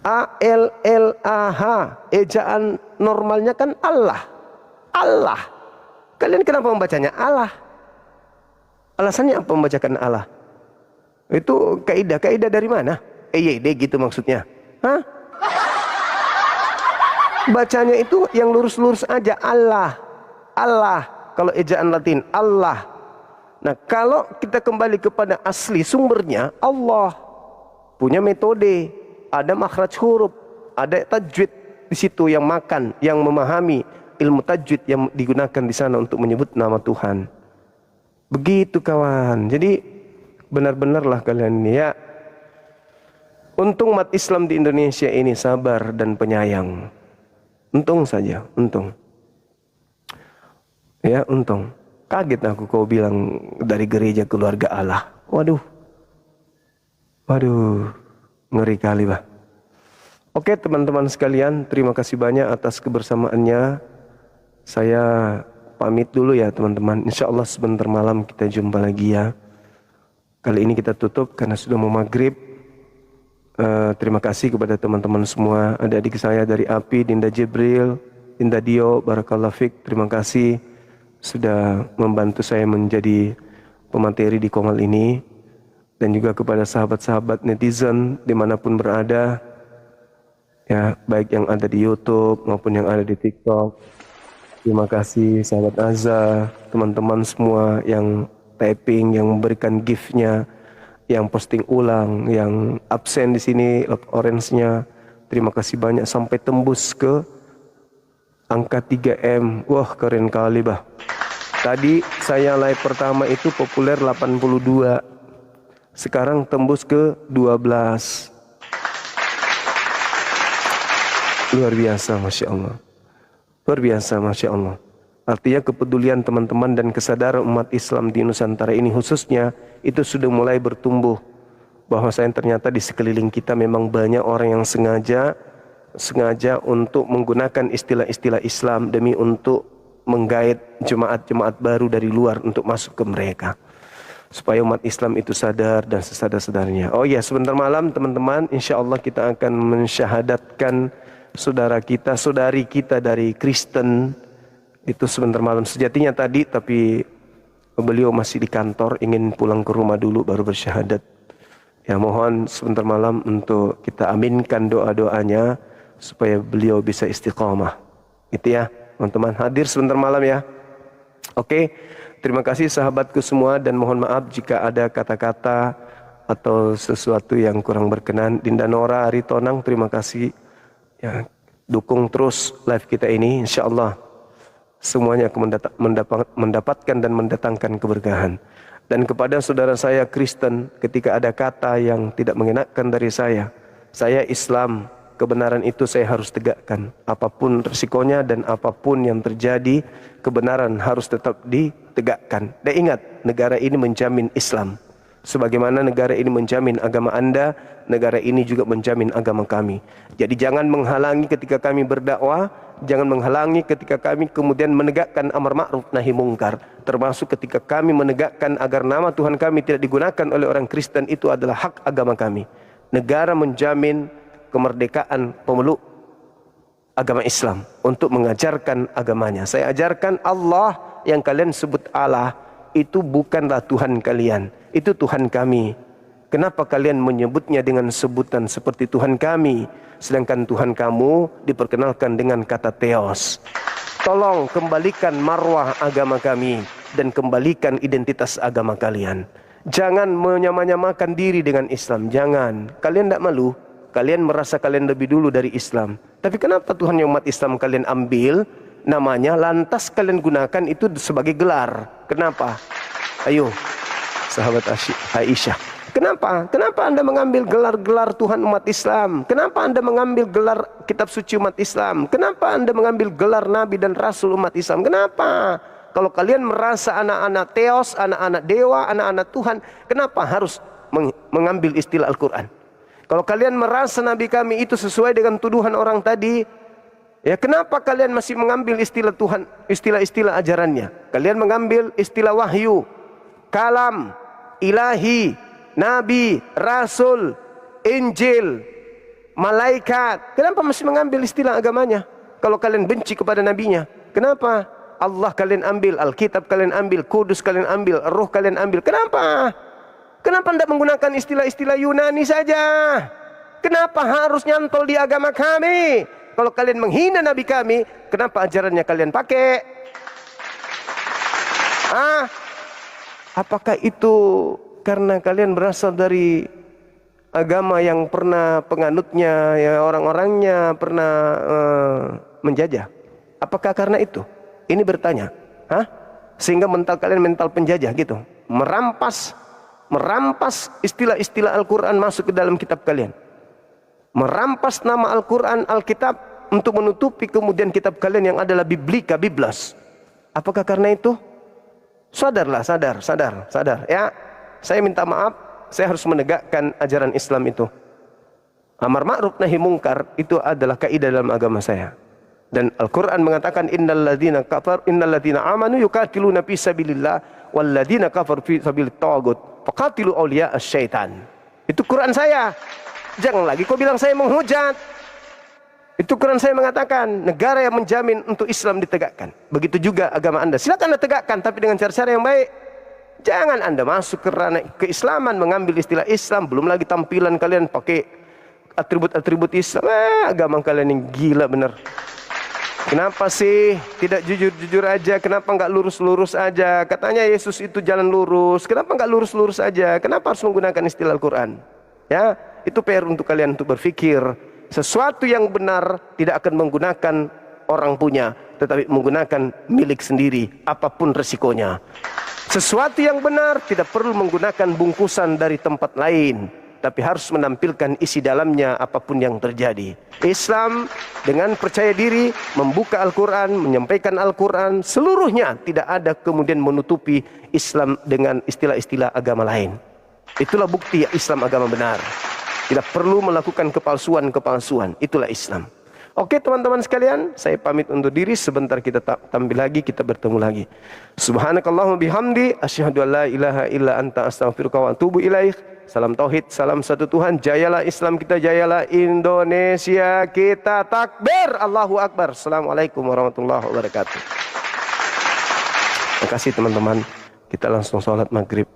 A-L-L-A-H. Ejaan normalnya kan Allah. Allah. Kalian kenapa membacanya Allah? Alasannya apa membacakan Allah? Itu kaidah. Kaidah dari mana? EYD gitu maksudnya. Hah? Bacanya itu yang lurus-lurus aja. Allah. Allah. Kalau ejaan Latin. Allah. Nah, kalau kita kembali kepada asli sumbernya, Allah. Punya metode. Ada makhraj huruf. Ada tajwid di situ yang makan, yang memahami ilmu tajwid yang digunakan di sana untuk menyebut nama Tuhan. Begitu kawan. Jadi benar-benarlah kalian ini ya. Untung umat Islam di Indonesia ini sabar dan penyayang. Untung saja, untung. Ya, untung. Kaget aku kau bilang dari gereja keluarga Allah. Waduh. Waduh. Ngeri kali, bah. Oke, teman-teman sekalian, terima kasih banyak atas kebersamaannya. Saya pamit dulu ya, teman-teman. Insya Allah sebentar malam kita jumpa lagi ya. Kali ini kita tutup karena sudah mau maghrib. Terima kasih kepada teman-teman semua. Adik-adik saya dari API, Dinda Jibril, Dinda Dio, Barakallah Fik. Terima kasih sudah membantu saya menjadi pemateri di Komal ini. Dan juga kepada sahabat-sahabat netizen dimanapun berada. Ya, baik yang ada di YouTube maupun yang ada di TikTok. Terima kasih sahabat Azza, teman-teman semua yang typing, yang memberikan gift-nya, yang posting ulang, yang absen di sini, orange-nya. Terima kasih banyak sampai tembus ke angka 3M. Wah, keren kali, bah. Tadi saya live pertama itu populer 82. Sekarang tembus ke 12. Luar biasa, Masya Allah. Luar biasa, Masya Allah. Artinya kepedulian teman-teman dan kesadaran umat Islam di Nusantara ini khususnya itu sudah mulai bertumbuh. Bahwasanya ternyata di sekeliling kita memang banyak orang yang sengaja untuk menggunakan istilah-istilah Islam demi untuk menggait jemaat-jemaat baru dari luar untuk masuk ke mereka. Supaya umat Islam itu sadar dan sesadar-sadarnya. Oh ya, sebentar malam teman-teman, insya Allah kita akan mensyahadatkan saudara kita, saudari kita dari Kristen. Itu sebentar malam sejatinya tadi, tapi beliau masih di kantor, ingin pulang ke rumah dulu baru bersyahadat. Ya, mohon sebentar malam untuk kita aminkan doa-doanya supaya beliau bisa istiqamah. Itu ya, teman-teman. Hadir sebentar malam ya. Oke, terima kasih sahabatku semua dan mohon maaf jika ada kata-kata atau sesuatu yang kurang berkenan. Dinda Nora Aritonang, terima kasih. Ya, dukung terus live kita ini, insya Allah semuanya akan mendapatkan dan mendatangkan keberkahan. Dan kepada saudara saya Kristen, ketika ada kata yang tidak mengenakan dari saya Islam, kebenaran itu saya harus tegakkan. Apapun risikonya dan apapun yang terjadi, kebenaran harus tetap ditegakkan. Dan ingat, negara ini menjamin Islam. Sebagaimana negara ini menjamin agama Anda, negara ini juga menjamin agama kami. Jadi jangan menghalangi ketika kami berdakwah, jangan menghalangi ketika kami kemudian menegakkan amar ma'ruf nahi mungkar. Termasuk ketika kami menegakkan agar nama Tuhan kami tidak digunakan oleh orang Kristen, itu adalah hak agama kami. Negara menjamin kemerdekaan pemeluk agama Islam untuk mengajarkan agamanya. Saya ajarkan Allah yang kalian sebut Allah itu bukanlah Tuhan kalian, itu Tuhan kami. Kenapa kalian menyebutnya dengan sebutan seperti Tuhan kami, sedangkan Tuhan kamu diperkenalkan dengan kata Theos? Tolong kembalikan marwah agama kami dan kembalikan identitas agama kalian. Jangan menyamakan diri dengan Islam, jangan. Kalian tidak malu? Kalian merasa kalian lebih dulu dari Islam. Tapi kenapa Tuhan yang umat Islam kalian ambil namanya, lantas kalian gunakan itu sebagai gelar? Kenapa? Ayo, sahabat Aisyah. Kenapa? Kenapa Anda mengambil gelar-gelar Tuhan umat Islam? Kenapa Anda mengambil gelar kitab suci umat Islam? Kenapa Anda mengambil gelar Nabi dan Rasul umat Islam? Kenapa? Kalau kalian merasa anak-anak Theos, anak-anak dewa, anak-anak Tuhan, kenapa harus mengambil istilah Al-Quran? Kalau kalian merasa Nabi kami itu sesuai dengan tuduhan orang tadi, ya kenapa kalian masih mengambil istilah Tuhan, istilah-istilah ajarannya? Kalian mengambil istilah wahyu, kalam, ilahi, nabi, rasul, injil, malaikat. Kenapa masih mengambil istilah agamanya? Kalau kalian benci kepada nabinya, kenapa? Allah kalian ambil, Alkitab kalian ambil, Kudus kalian ambil, Roh kalian ambil. Kenapa? Kenapa tidak menggunakan istilah-istilah Yunani saja? Kenapa harus nyantol di agama kami? Kalau kalian menghina Nabi kami, kenapa ajarannya kalian pakai? Apakah itu karena kalian berasal dari agama yang pernah penganutnya, ya orang-orangnya pernah menjajah? Apakah karena itu? Ini bertanya. Sehingga mental kalian mental penjajah gitu. Merampas istilah-istilah Al-Quran masuk ke dalam kitab kalian. Merampas nama Al-Quran, Alkitab untuk menutupi kemudian kitab kalian yang adalah Biblika, Biblos. Apakah karena itu? Sadarlah, sadar. Ya, saya minta maaf, saya harus menegakkan ajaran Islam itu. Amar ma'ruf nahi mungkar itu adalah kaidah dalam agama saya. Dan Al-Quran mengatakan innal ladzina amanu yuqatiluna fi sabilillah wal ladzina kafaru fi sabilit taghut faqatilu awliya asyaitan. Itu Quran saya. Jangan lagi kau bilang saya menghujat. Itu Quran saya mengatakan negara yang menjamin untuk Islam ditegakkan. Begitu juga agama Anda. Silakan Anda tegakkan tapi dengan cara-cara yang baik. Jangan Anda masuk ke ranah keislaman mengambil istilah Islam, belum lagi tampilan kalian pakai atribut-atribut Islam. Agama kalian yang gila benar. Kenapa sih tidak jujur-jujur aja? Kenapa enggak lurus-lurus aja? Katanya Yesus itu jalan lurus. Kenapa enggak lurus-lurus aja? Kenapa harus menggunakan istilah Al-Quran? Ya, itu PR untuk kalian untuk berpikir. Sesuatu yang benar tidak akan menggunakan orang punya, tetapi menggunakan milik sendiri, apapun resikonya. Sesuatu yang benar tidak perlu menggunakan bungkusan dari tempat lain, tapi harus menampilkan isi dalamnya apapun yang terjadi. Islam dengan percaya diri membuka Al-Quran, menyampaikan Al-Quran seluruhnya, tidak ada kemudian menutupi Islam dengan istilah-istilah agama lain. Itulah bukti Islam agama benar. Tidak perlu melakukan kepalsuan. Itulah Islam. Oke teman-teman sekalian, saya pamit undur diri. Sebentar kita tampil lagi, kita bertemu lagi. Subhanakallahumma bihamdi, asyhadu an la ilaha illa anta astaghfiruka wa atubu ilaik. Salam tauhid, salam satu Tuhan. Jayalah Islam kita, jayalah Indonesia kita. Takbir, Allahu Akbar. Assalamualaikum warahmatullahi wabarakatuh. Terima kasih teman-teman. Kita langsung sholat maghrib.